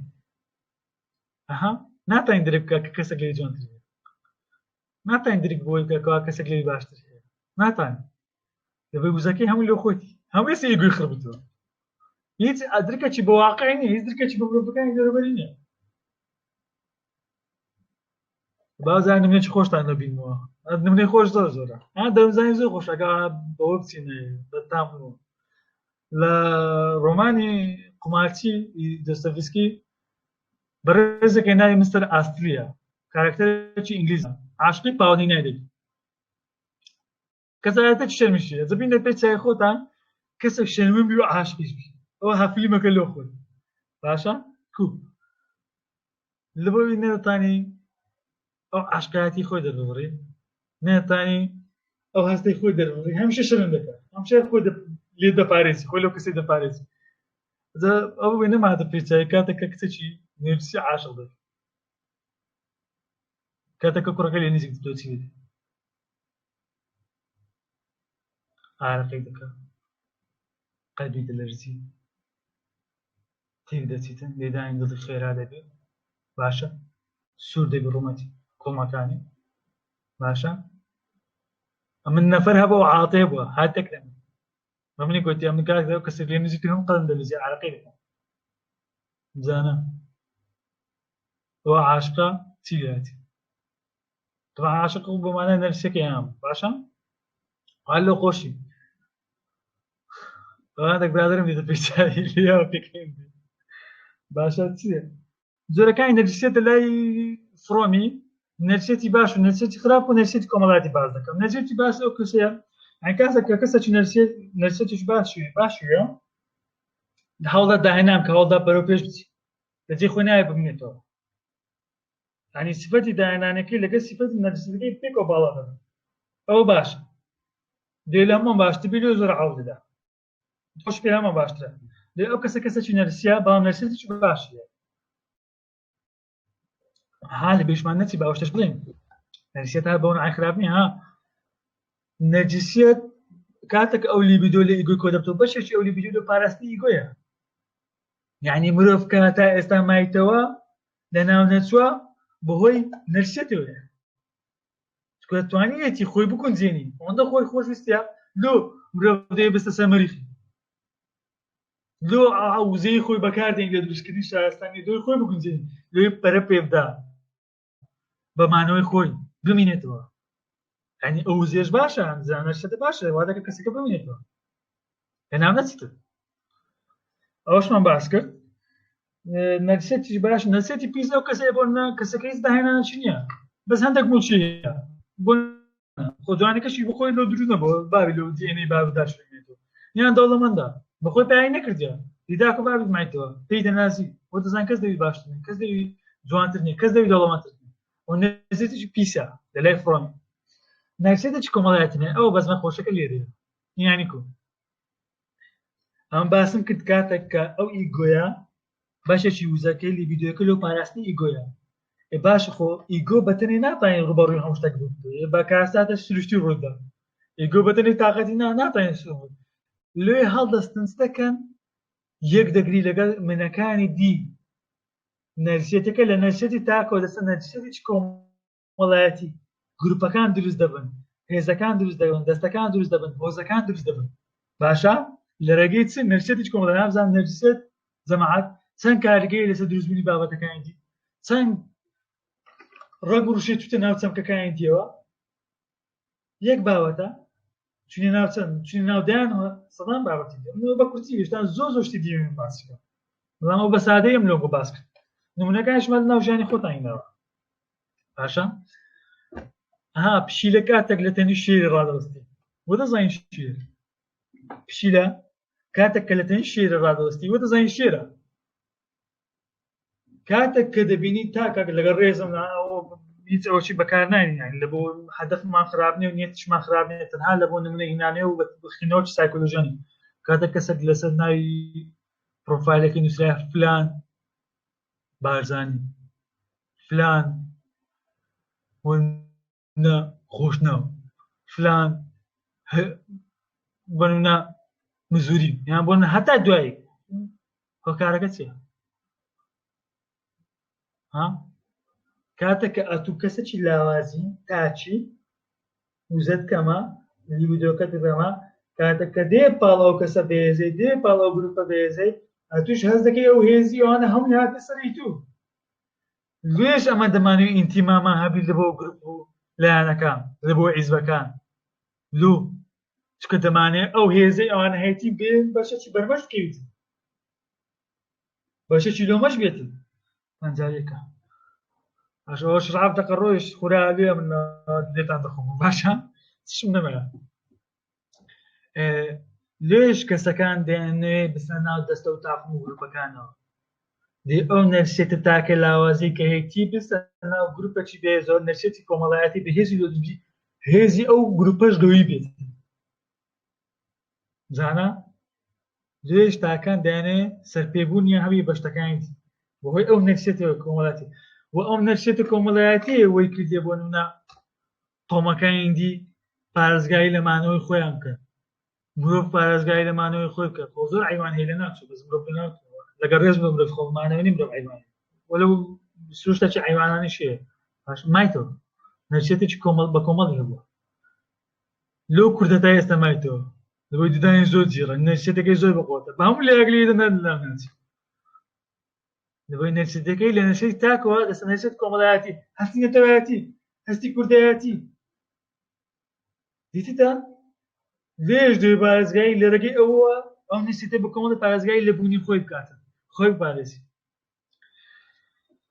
ئەها ناتوانین درک بکە کە کەسێک لێی جوانتر هەیە، ناتوانین درک بۆی بکەکەوە کەسێک لێی باشتر هەیە، ناتوانین دەبێ وزەکەی هەموو لێ خۆیتی هەموو ێستا ئیگۆی خڕ بتووە هیچ درکێکی بە واقعی نییە، هیچ درکێکی بە مرۆڤەکانی دەوروبەری نییە. بازار نمونەیەکی خۆشتان دەبینەوە، نمونەی خۆش زۆر زۆرە دەمزانی زۆر خۆشە ئەگە بەوە بچینە بەتام بوو لە ڕۆمانی قومارچی دۆستۆڤسکی بەڕێزێکی ناوی مستەر ئاستریا کارکتەرێکی ئینگلیزە عاشقی پاولینای دەبێت. کەسایەتێکی شەرمیشیە دەبینێت پێی چای خۆتان کەسێک شەرمین بی و عاشقیش بی ئەوە هەفیلمەکە لۆ خۆت باشە کو لەبەوەی نەتانی ئەو عاشقایەتی خۆی دەربڕی نەتانی ئەو هەستەی خۆی دەربڕی هەمیشە شەرم دەکات هەمیشە خۆی لێ دەپارێزی خۆی لەو کەسێک دەپارێزی ئەوە بێ نەماتە پێی چای کاتێککە کچێکی نێرسی عاشق دەبێت کاتێککە کوڕەکە لێ نزیک دۆچی بێت عارەقەی دەکات قەلبی دەلەرزی تیر دەچیتن لێدانی دڵی خێرا دەبێت باشە سوور دەبێ ڕوومەتی کۆمەکانی باشە من نەفەر هەبەوە عاتێ بووە هاتێک لەمە بەمنی گوتی ئەم کاتێک کەسێک لێ نزیک هەم قەڵم دەلەرزی عارەقەی دەکات بزانە ئەوە عاشقە چی لێهاتی طبعا عاشق بۆ مانای نەرسەکەی هەم باشە حال لەو خۆشی ئەوانێک برادرم دێتە پێی چاوی لێەوە پێکەین باشە چییە زۆرەکانی نەرجسیەتە لای فڕۆمی نەرسێتی باش و نەرسێتی خراپ و نەرسێتی کۆمەڵاتی باز دەکەم نەرسێتی باش ئەو کەسەیە کەسێکە کەسێکی نەرسێتیش باشویە هەوڵدا داهێنام کە هەوڵدا بەرەو پێش بچی لەجێ خۆی نایە ببینێتەوە ینی سفەتی داهێنانەکەی لەگەڵ سفەتی نەرسەکەی پێکەوە باڵا دەبن ئەوە باشە دێ لە هەمووان باشتر بێ لێ زۆر عەوڵ دەدا خۆش پێ هەمووان باشترە لێ ئەو کەسێکی نەرسیە بەڵام نەرسێتیش باشیە ها لە بێشمان نەچی باوەشتەش بڵێن نەرسیەت هەر بەو نوعی خراپ نییە ها نەرجسیەت کاتێک ئەو لیبیدۆ لە ئیگۆی کۆ دەبتەوە بەشێکی ئەو لیبیدۆ لە پاراستی ئیگۆیە یعنی مرۆڤ کە تا ئێستا مایتەوە لە ناو نەچووە بەهۆی نەرسێتەوەیە چکە دەتوانێتی خۆی بکونجێنی ئەوەندە خۆی خۆشویستە لۆ مرۆڤ دەیە بستە سەر مەریخی لۆ وزەی خۆی بەکاردێن لە دروستکردنی شارستانی دۆی خۆی بگونجێنی لێ پەرە پێ بدا بە مانەوەی خۆی بمینێتەوە ینی ئەو وزێش باشە نەرسێتە باشە وا دەکە کەسێکە بمینێتەوە هێنام نەچیتر ئەوەشمان باس کرد نەرسێتیش باش نەرسێتی پیس ئەو کەسەیە بۆ کەسەکە هیچ داهێنانێکی نییە بەس هەندێک موچیە بۆ خۆجوانەکەشی بخۆی لەو دروست نەبووە بابی لەو دیێنەی بابداشێتەوە یان دەوڵەمەندە بەخۆی پێی نەکردیە دیداکە بابی مایتەوە پێی دەنازی بۆ دەزان کەس دەوی باشترین کەس دەوی جوانتر نییە کەس دەوی دەوڵەمەندتر و نەرسێتیش پیسە لەلای فڕۆمی نەرسێتێکی کۆمەڵایەتی نییە ئەوە بەس مەخۆشەکە لێرەیە یانی کو ئەم باسم کرد کاتێک کە ئەو ئیگۆیە باشێکی وزەکەی لیبیدۆیەکە لەو پاراستی ئیگۆیە باش خۆ ئیگۆ بەتەنێ ناتوانێت ڕوبەڕووی هەموو شتێک بێت بە کاساتە سروشتی ڕوودا ئیگۆ بەتەنێ تااقەتی ناتوانێت لێ هەڵدەستن دەکەن یەک دەگری لەگەڵ منەکانی دی نەرسێتەکە لە نەرسێتی تاکەوە دەستە نەرسێتی کۆمەڵایەتی گروپەکان دروست دەبن هێزەکان دروست دەبن دەستەکان دروست دەبن هۆزەکان دروست دەبن باشە لە ڕێگەی چ نەرسێتی کۆمەڵایەتی نابزان نەرسێت جەماعەت چەند کارگەی لەسەر دروستبوونی بابەتەکانی دی چەند ڕەگ و ڕوشەی توتە ناو چەمکەکانی دیەوە یەک بابەتە چونی ناو چەند چونی ناودایانەوە سەدان بابەتی دی بە کورتی هێشتا زۆر شتی دیێن باسیکە بەڵام ئەو بە سادەیەم لۆ بۆ باس کرد نمونەکانیشمان ناو ژیانی خۆتانینەوە باشە ها پشیلە کاتێک لە تەنی شێری ڕادەوەستی بۆ دەزانین شێر پشیلە کاتێک کە لە تەنی شێرە ڕادەوەستی وە دەزانین شێرە کاتێک کە دەبینی تاکە لەگەڵ ڕێزم هیچ ئەوەی بەکار ناین لە بۆ هەدەفمان خراپ نیە و نیەتیشمان خراپ نیە تەنها لە بۆ نمونە هینانێ و بخینەوە سایکۆلۆژیانی کاتێک کەسێک لەسەر ناوی پرۆفایلەکەی نووسرای فلان بارزانی فلان خۆشنەوە فلان بۆنە مزوری یان بۆن هەتا دوایی هۆکارەکە چیە کاتێک کە ئەتوو کەسێکی لاوازی تاچی وزت کەمە لیبیدۆکەت بەمە کاتێک کە دێ پاڵ ئەو کەسە بێزەی دێ پاڵ ئەو گروپە بێزەی ئەتوش هەز دەکەی ئەو هێزی ئەوانە هەمووی هاتە سەری تو لێش ئەمە دەمانوێت ئینتیماما هەبی لە بۆ گروپ و لایەنەکان لە بۆ عیزبەکان لو چکە دەمانێت ئەو هێزەی ئەوانە هەیەی بێن بەشێکی بەرمەش بکەویت بەشێکی لۆمەش بێتن پەنجارێکە ئەوەش ڕاف دەکە ڕۆیش خورا لێ من لێتان دەخۆم باشە چشم نەمەیە لێش کەسەکان دێنێ بسە ناو دەستە و تاقم و گروپەکانەوە دێ ئەو نەرسێتە تاکە لاوازی کە هەیەی بستە ناو گروپەکی بێ زۆر نەرسێتی کۆمەڵایەتی بە هێزی لۆدوجی هێزی ئەو گروپەش گەوی بێت زانە لێش تاکان دێنێ سەرپێبوونیە هەوی بەشتەکانی بەهۆی ئەو نەرسێتەوە کۆمەڵاتی و ئەو نەرسێتە کۆمەڵایەتی وەی کردێ بۆ نمونە تۆمەکانی دی پارێزگایی لەمانەوەی خۆیان کرد مرۆڤ پارێزگایی لەمانەوەی خۆی کرد خۆ زۆر عیوان هەیە لە ناچوو بەس مرۆڤ لەگەڵ ڕێز بە مرۆڤ خۆمانەوەی مرۆڤ عیوانی وەلو سروشتەی عیوانانیش هەیە باش مایتەوە نەرسێتێکی کۆمەڵ بە کۆمەڵی هەبووە لەو کوردە تا ئێستا مایتەوە لەبەی ددانی زۆر جیڕە نەرسێتەکەی زۆر بەقۆتە بە هەموو لە یەکلی دەناچی لەبەی نەرسێتەکەی لە نەرسێتی تاکەوە دەستە نەرسێت کۆمەڵایەتی هەستی نەتەوایەتی هەستی کوردایەتی دیتیتە لێش دوێ پارێزگایی لە ڕێگەی ئەوە ئەو نەرسێتە بە کۆمەڵی پارێزگایی لە بوونی خۆی بکاتن خۆی بپارێزی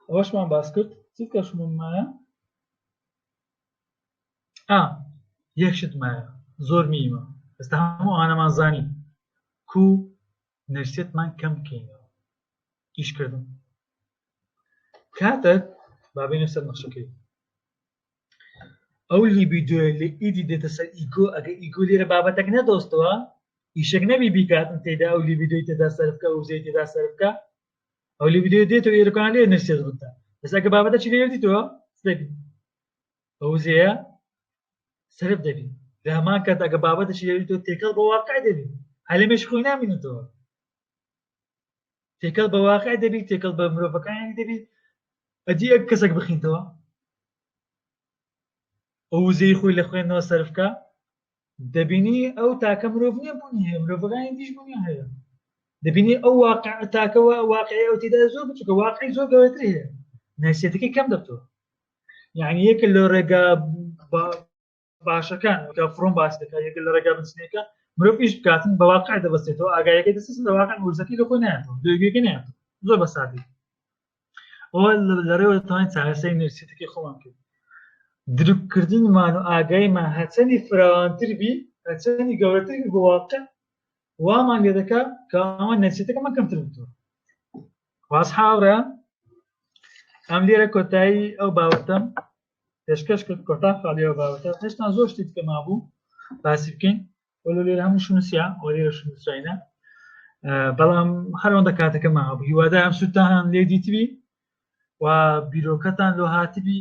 ئەوەشمان باس کرد چیت کەشممانە یەکشت مایە زۆر میمە ئێستا هەموو ئەوانەمان زانی کو نەرسێتمان کەم بکەینەوە ئیشکردن کاتێک بابینە سەر نەخشەکەی ئەو لیبیدۆ لە ئیدی دێتە سەر ئیگۆ ئەگە ئیگۆ لێرە بابەتێک نەدۆستەوە ئیشێک نەبی بیکاتن تێدا ئەو لیبیدۆی تێدا سەرفکە و وزەی تێدا سەرفکە ئەو لیبیدۆ دێتەوە ئێرەکان لێ نەرسێت بتە بەس ئەگە بابەتەکی لێ دیتەوە دەبی ئەو وزەیە سەرف دەبی لە هەمان کات ئەگە بابەتەکی لێ دیتەوە تێکەڵ بە واقع دەبی هەلێمێش خۆی نامینێتەوە تێکەڵ بە واقع دەبی تێکەڵ بە مرۆڤەکانی دەبی ئەدی ئەک کەسێک بخینتەوە ئەو وزەی خۆی لە خوێندنەوە سەرفکە دەبینی ئەو تاکە مرۆڤ نییە بوونی هەیە مرۆڤەکانی دیش بوونی هەیە دەبینی ئەو تاکەوە واقعی ئەو تێدا زۆر بچووکە واقعی زۆر گەورەتر هەیە نەرسێتەکەی کەم دەبتەوە یعنی یەکە لە ڕێگا باشەکان کە فڕۆم باس دەکات یەکە لە ڕێگا بنچینەکە مرۆڤ ئیش بکاتن بە واقع دەبەستێتەوە ئاگایەکەی دەستن لە واقع وزەکەی لە خۆی نایەتەوە دوێگەکە نایەتەوە زۆر بەسادی ئەوە لەڕێوە دەتوانین چارەسەری نەرسێتەکەی خۆمان کرد دروکردنمان و ئاگاییمان هەچەندی فراوانتر بی هەچەندی گەورەتر بە واقع وامان لێ دەکا کە ئەوە نەرسێتەکەمان کەمتر بتەوە واز هاوڕە ئەم لێرە کۆتایی ئەو باوەتەم پێشکەش کرد کۆتا خاڵی ئەو باوەتە هێشتا زۆر شتی دیکە مابوو باسی بکەین وەلو لێرە هەموو شونووسیا ئەو لێرە شونووسراینە بەڵام هەرەوەندە کاتەکە مابوو هیوادارم سوودتان لێ دیتبی و بیرۆکەتان لۆ هاتبی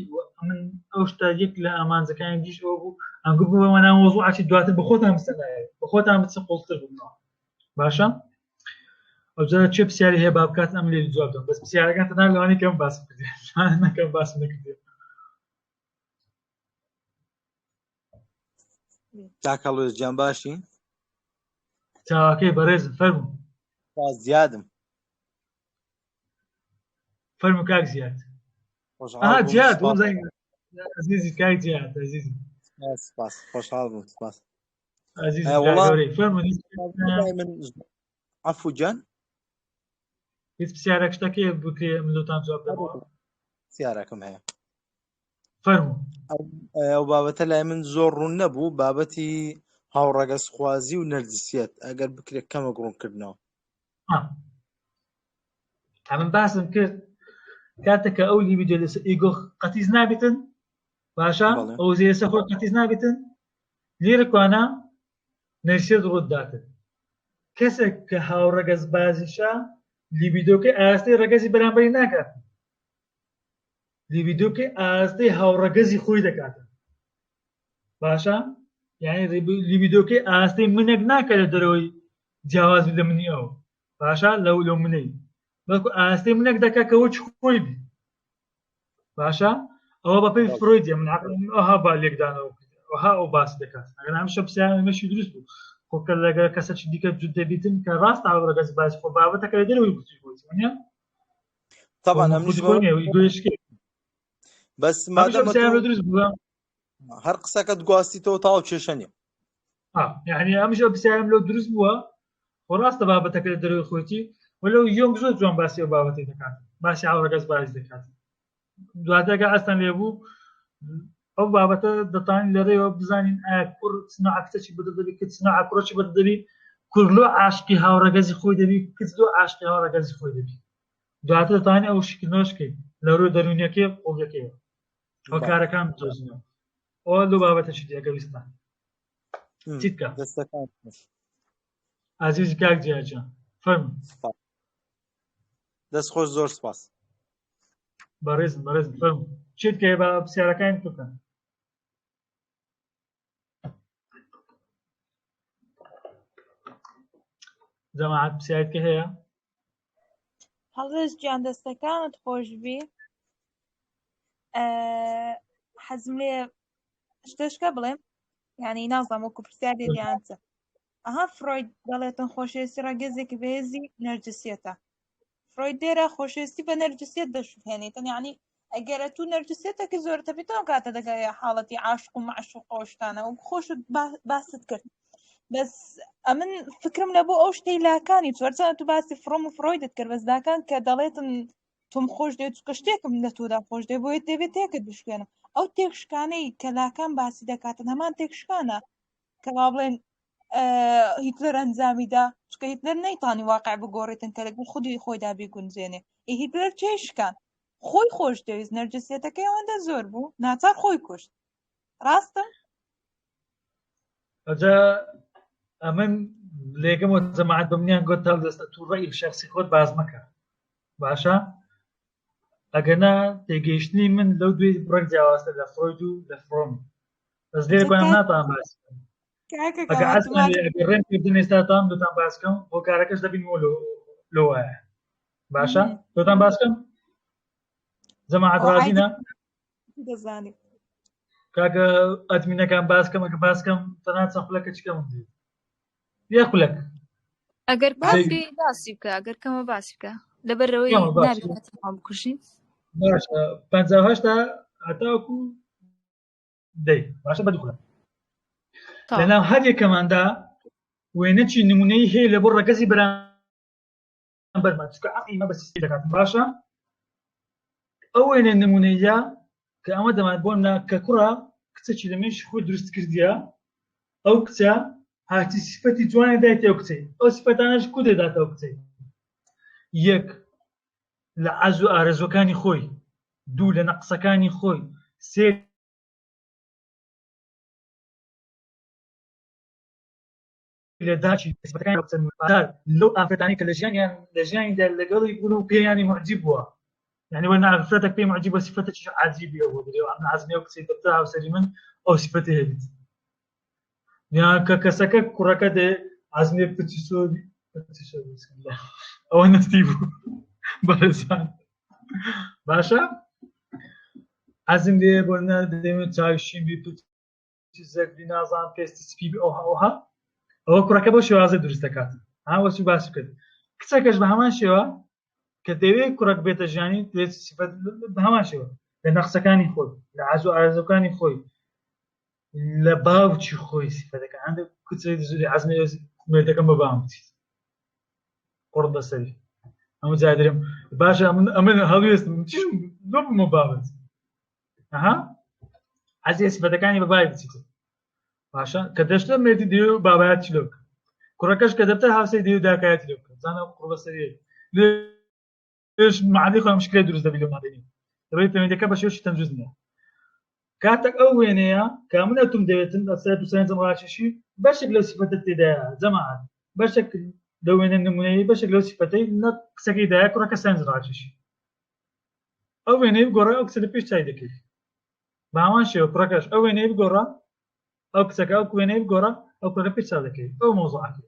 من ئەو شتا یەک لە ئامانجەکانی دیش ئەوە بوو ئەنگوو بووەوە ناوەزوعاتی دواتر بە خۆتان بستەدایە بە خۆتان بچە قوڵتر ببنەوە باشە ئەوجارە چێ پرسیاری هەیە با بکاتن ئەم لێری جواب بدەم بەس پرسیارەکان تەنها لەوانەیە کەم باسم کردێ نەکەم باسم نەکردێ کاکەڵوێز گیان باشی چاواکەی بەڕێزم فەرموو زیادم فەرموو کاک زیاد جیاد بۆم زەنگ عزیزی کاک جیاد عزیزی سپاس خۆشحاڵ بووم سپاس عزیزی کاکەوەرەی فەرموو من عەفو گیان هیچ پرسیارێک شتێکێ بکرێ من لەوتان جواب دەمەوە پرسیارێکم هەیە فەرموو ئەو بابەتە لای من زۆر ڕوون نەبوو بابەتی هاوڕەگەز خوازی و نەرجسیەت ئەگەر بکرێت کەمە گڕۆنکردنەوە. من باسم کرد کاتێککە ئەو لیبیدۆ لەسەر ئیگۆ قەتیز نابێتن باشە بەڵێ. ئەو زێسە خۆ قەتیز نابێتن لێرە کوانە نەرسێت ڕووداتن کەسێک کە هاوڕەگەز بازیشە لیبیدۆکەی ئاستەی ڕەگەزی بەرامبەری ناکات لیبیدۆکەی ئاستەی هاوڕەگەزی خۆی دەکاتن باشە یعنی لیبیدۆکەی ئاستەی منێک ناکات لە دەرەوەی جیاواز لە منی ئەو باشە لەو منەی بەڵکو ئاستەی منێک دەکات کە وەچ خۆی بی باشە ئەوە بەپێی فرۆیدیە من ئەوها با لێکدانەوە ئەوها ئەو باس دەکات ئەگەر هەم شەپسیانمەشی دروست بوو خۆکە لەگەر کەسەی دیکە جوت دەبیتن کە ڕاست هاوڕەگەز باز خۆ بابەتەکە لە دەرەوەی گوتی خۆی طبعا بەس دروست بووە هەر قسەکەت گواستیتەوە تاو کێشە نیە یعنی ئەمشە پرسیارم لەو دروست بووە خۆ ڕاستە بابەتەکە لە دەرەوەی خۆتی وەلەو یۆم زۆر جوان باسی ئەو بابەتی دەکات باسی هاوڕەگەز باز دەکات دواتەکە ئەستان لێبوو ئەو بابەتە دەتوانین لەڕێەوە بزانین ئایا کوڕ چنە عکسەی بەدەبی کە چنە ئاکڕۆکی بەدەبی کورلۆ عاشقی هاوڕەگەزی خۆی دەبی کچلۆ عاشقی هاوڕەگەزی خۆی دەبی دواتە دەتوانین ئەو شکردنەوەشکەین لە ڕووی دەرونیەکەی قوڵەکەیەوە ئەو کارەکان بدۆزینەوە ئەوە لەو بابەتەشی دیەکە ویستان چیت بکە دەستەکان عەزیزی کاک جیاجان فەرموو دەست خۆش زۆر سپاس بەڕێزم فەرموو چیت کە بە پرسیارەکانی بکەن جەماعەت پرسیارێکی هەیە هەڵێز گیان دەستەکانت خۆشبی حەزم لێ شتێشکە بڵێم یعنی نازانم وەکو پرسیاری دیانچە ئەها فرۆید دەڵێتن خۆشەویستی ڕەگەزێکی بەهێزی نەرجسیەتە فرۆید دێرە خۆشەویستی بە نەرجسیەت دەشوهێنێتن یعنی ئەگەرە تو نەرجسیەتێکی زۆر تەبێتەوە کاتە دەگەی حاڵەتی عاشق و معشوق ئەوشتانە و خۆشت باست کرد بەس ئەمن فکرم لە بۆ ئەو شتەی لاکانی چوەرچەنە تو باسی فڕۆم و فرۆیدت کرد بەس لاکان کە دەڵێتن تۆم خۆش دێت چکە شتێکم لە تۆدا خۆش دێ بۆیە دەبێت تێکت بشکێنم ئەو تێکشکانەی کە لاکان باسی دەکاتن هەمان تێکشکانە کە با بڵێن هیتلەر ئەنجامیدا چکە هیتلەر نەیتوانی واقع بگۆڕێتن کە لەگەڵ خودی خۆیدا بیگونجێنێ هیتلەر چێشکان خۆی خۆش دەویست نەرجسیەتەکەی ئەوەندە زۆر بوو ناچار خۆی کوشت ڕاستە ئەجا ئەمن لێگەمەوە جەماعەت بەمنیان گۆت تا دەستە تو ڕەئی شەخسی خۆت باز مەکە باشە ئەگەنا تێگەیشتنی من لەو دوێ بڕێک جیاوازتە لە فرۆید و لە فرۆم بەس لێرە گویان ناتوان باسی ئەگە ئەسمان ڕێنکردن ئێستاتان دوتان باسکەم بۆ کارەکەش دەبینەوە لەوایە باشە دوتان باسکەم جەماعەت ڕازینە دەزانێت کاکە ئەدمینەکان باسکەم ئەگە باسکەم تەنها چەند خولەکە چکەم یە خولەک ئەگەر باسی بکە ئەگەر کەمە باسی بکە لەبەرەوەی نابێت بکوژی باشە 58 تا هەتاوەکو دەی باشە بە دوخولە لەناو هەر یەکەماندا وێنەی نمونەی هەیە لە بۆ ڕەگەزی بەرامبەرمان چکە ئەمە بەسیسی دەکات باشە ئەو وێنە نمونەیە کە ئەمە دەمان بۆنا کە کوڕە کچێکی لە منیش خۆی دروست کردیە ئەو کچە هاتی سیفەتی جوانێ دایێت ئەو کچەی ئەو سیفەتانەش کو دێداتە ئەو کچەی یەک لە عەز و ئارەزوەکانی خۆی دوو لە نەقسەکانی خۆی سێ لە داچی لەو ئافرەتانی کە لە ژیانیدا لەگەڵی بوون و پێیانی معجیب بووە یعنی وەرنا ئافرەتێک پێی معجیب بە سیفەتێکی عەجیبیە بۆ دەرێ ئەم عەزمی ئەو کچەی دەبتە هاوسەری من ئەو سیفەتە هەبێت یان کە کەسەکە کوڕەکە دێ عەزمی پچی سۆدی ئەوە نەستی بوو بەرزان باشە عەزم لێ بۆ دەمێت چاویشین بی پچی زەردی نازان پێستی سپی بی ئەوها ئەوە کوڕەکە بۆ شێوازە دروست دەکات وەچی باسی کرد کچەکەش بە هەمان شێوە کە دەوێت کوڕک بێتە ژیانی دەوێت سیفەت بە هەمان شێوە لە نەقسەکانی خۆی لە عەز و ئارەزوەکانی خۆی لە باوکی خۆی سیفەتەکە هەندێک کچێک زوری عەزمی مێردەکەم بە باوم بچیت قوڕ بەسەری ئەمە جا دەرێم باشە ئەمە هەڵوێستم بۆ بابەت ئەها عەزیە سیفەتەکانی بە بای بچیت باشە کە دەشتە مێردی دی و بابایەت چلۆک کوڕەکەش کە دەبتە هاوسەی دی و داکایەت لێ بکە زانە قوڕبەسەریە لێش معادی خۆم مشکلە دروست دەبی لە مادەنی دەبێت پەیوەندیەکە بە شێوەشی تەندروست نییە کاتێک ئەو وێنەیە کە منەتم دەوێتن لەسەر دووسەنجەم ڕاکێشی بەشێک لەو سیفەتە تێدایە جەماعەت بەشێک لەو وێنە نمونەیی بەشێک لەو سیفەتەی نەک کچەکەی دایە کوڕەکە سەنج ڕاکێشی ئەو وێنەی بگۆڕە ئەو کچە لە پێش چای دەکەیت بە هەمان شێوە کوڕەکەش ئەو وێنەی بگۆڕە ئەو کچەکە ئەو وێنەی بگۆڕە ئەو کوڕە پێش چا دەکەیت ئەو مۆزوعەکە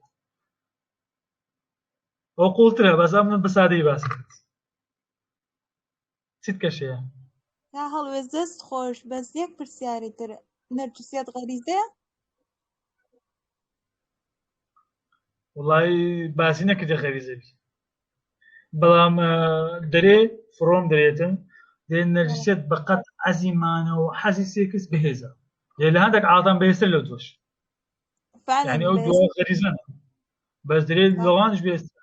ئەو قوڵترە بەس من بە سادەیی باسی کرد چیت کەشەیە تا هەڵوێز دەست خۆش بەس یەک پرسیاری تر نەرجسیەت غەریزەیە وڵی باسی نەکردە غەریزەبی بەڵام دەرێ فڕۆم دەرێتن دێن نەرجسیەت بەقەت عەزیمانە و حەزی سێکس بەهێزە لە هەندێک عادەم بەهێزتر لەو تۆش یعنی ئەو دووە غەریزەن بەس دەرێت لەوانش بێستە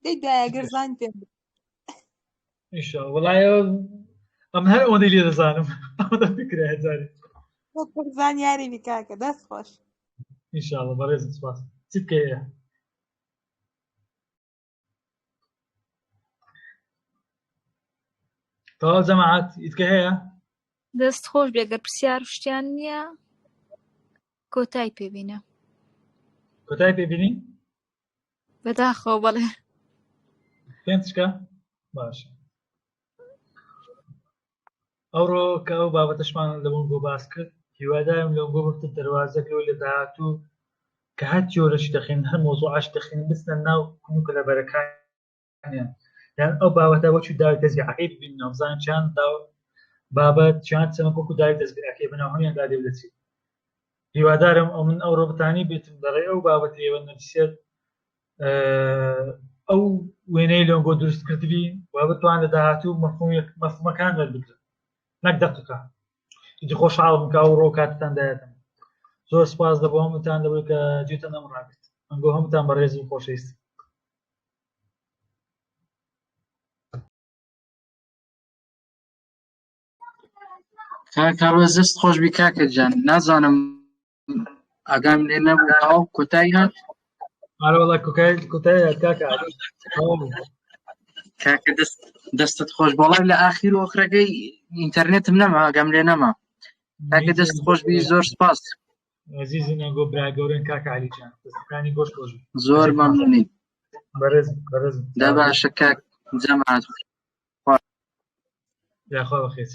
دەی دوایە گەرزان پێ ئینشاء وڵای ئەم هەر ئەوەندەی لێ دەزانم ئەوەندە فکرە جارێ گەرزان یاری بیکاکە دەست خۆش ئینشاءڵڵا بەڕێزم سوپاس چیت کەیە تەواو جەماعەت ئیتکە هەیە دەست خۆش بێگەر پرسیار شتیان نییە کۆتای پێبینە کۆتای پێبینی بەداخەوە بەڵێ پێم چکە باشە ئەوڕۆ کە ئەو بابەتەشمان لەبوون بۆ باس کرد هیوادارم لەو بۆ بتە دەواازەکەەوە لە داهاتوو کە هەر جۆرەشی دەخین هەر مۆزوعاش دەخین بستە ناو کومکە لە بەرەکانیان یان ئەو بابەتە وەچوو داوای تەزیعەکەی ببینەوە بزانین چیان بابەت چیان چەمەک و داوای تەزیعەکەی بنەوە هەموویان دادێ بدەچێت هیوادارم ئەو من ئەو ڕۆبتانی بێتم بەڕێ ئەو بابەتەوە نەرجسیەت ئەو وێنەی لەو بۆ دروست کردبی و بتوان لە داهاتوو مەفهومەکان وەربگرن نەک دەقیقە ئیدی خۆشحاڵم کە ئەو ڕۆ کاتتاندایەتم زۆر سپاس دەبۆ هەمووتان دەبێت کە جێتە نەم ڕاگرت ئەنگۆ هەمووتان بەڕێز و خۆشەویست کاکاوە دەست خۆش بی کاکە جان نازانم ئاگام لێ نەبوو ئەو کۆتایی هات ئارە وەڵا کۆتایی هات کاکە کاکە دەستت خۆش بەڵای لە ئاخیر و ئۆخرەکەی ئینتەرنێتم نەما ئاگام لێ نەما کاکە دەست خۆش بی زۆر سپاس عەزیزن ئەنگۆ برا گەورەن کاکە عەلیجان دەستەکانی گۆش خۆش زۆر مەمنونی بەڕێزم دا باشە کاک جەماعەت یاخوا بەخێر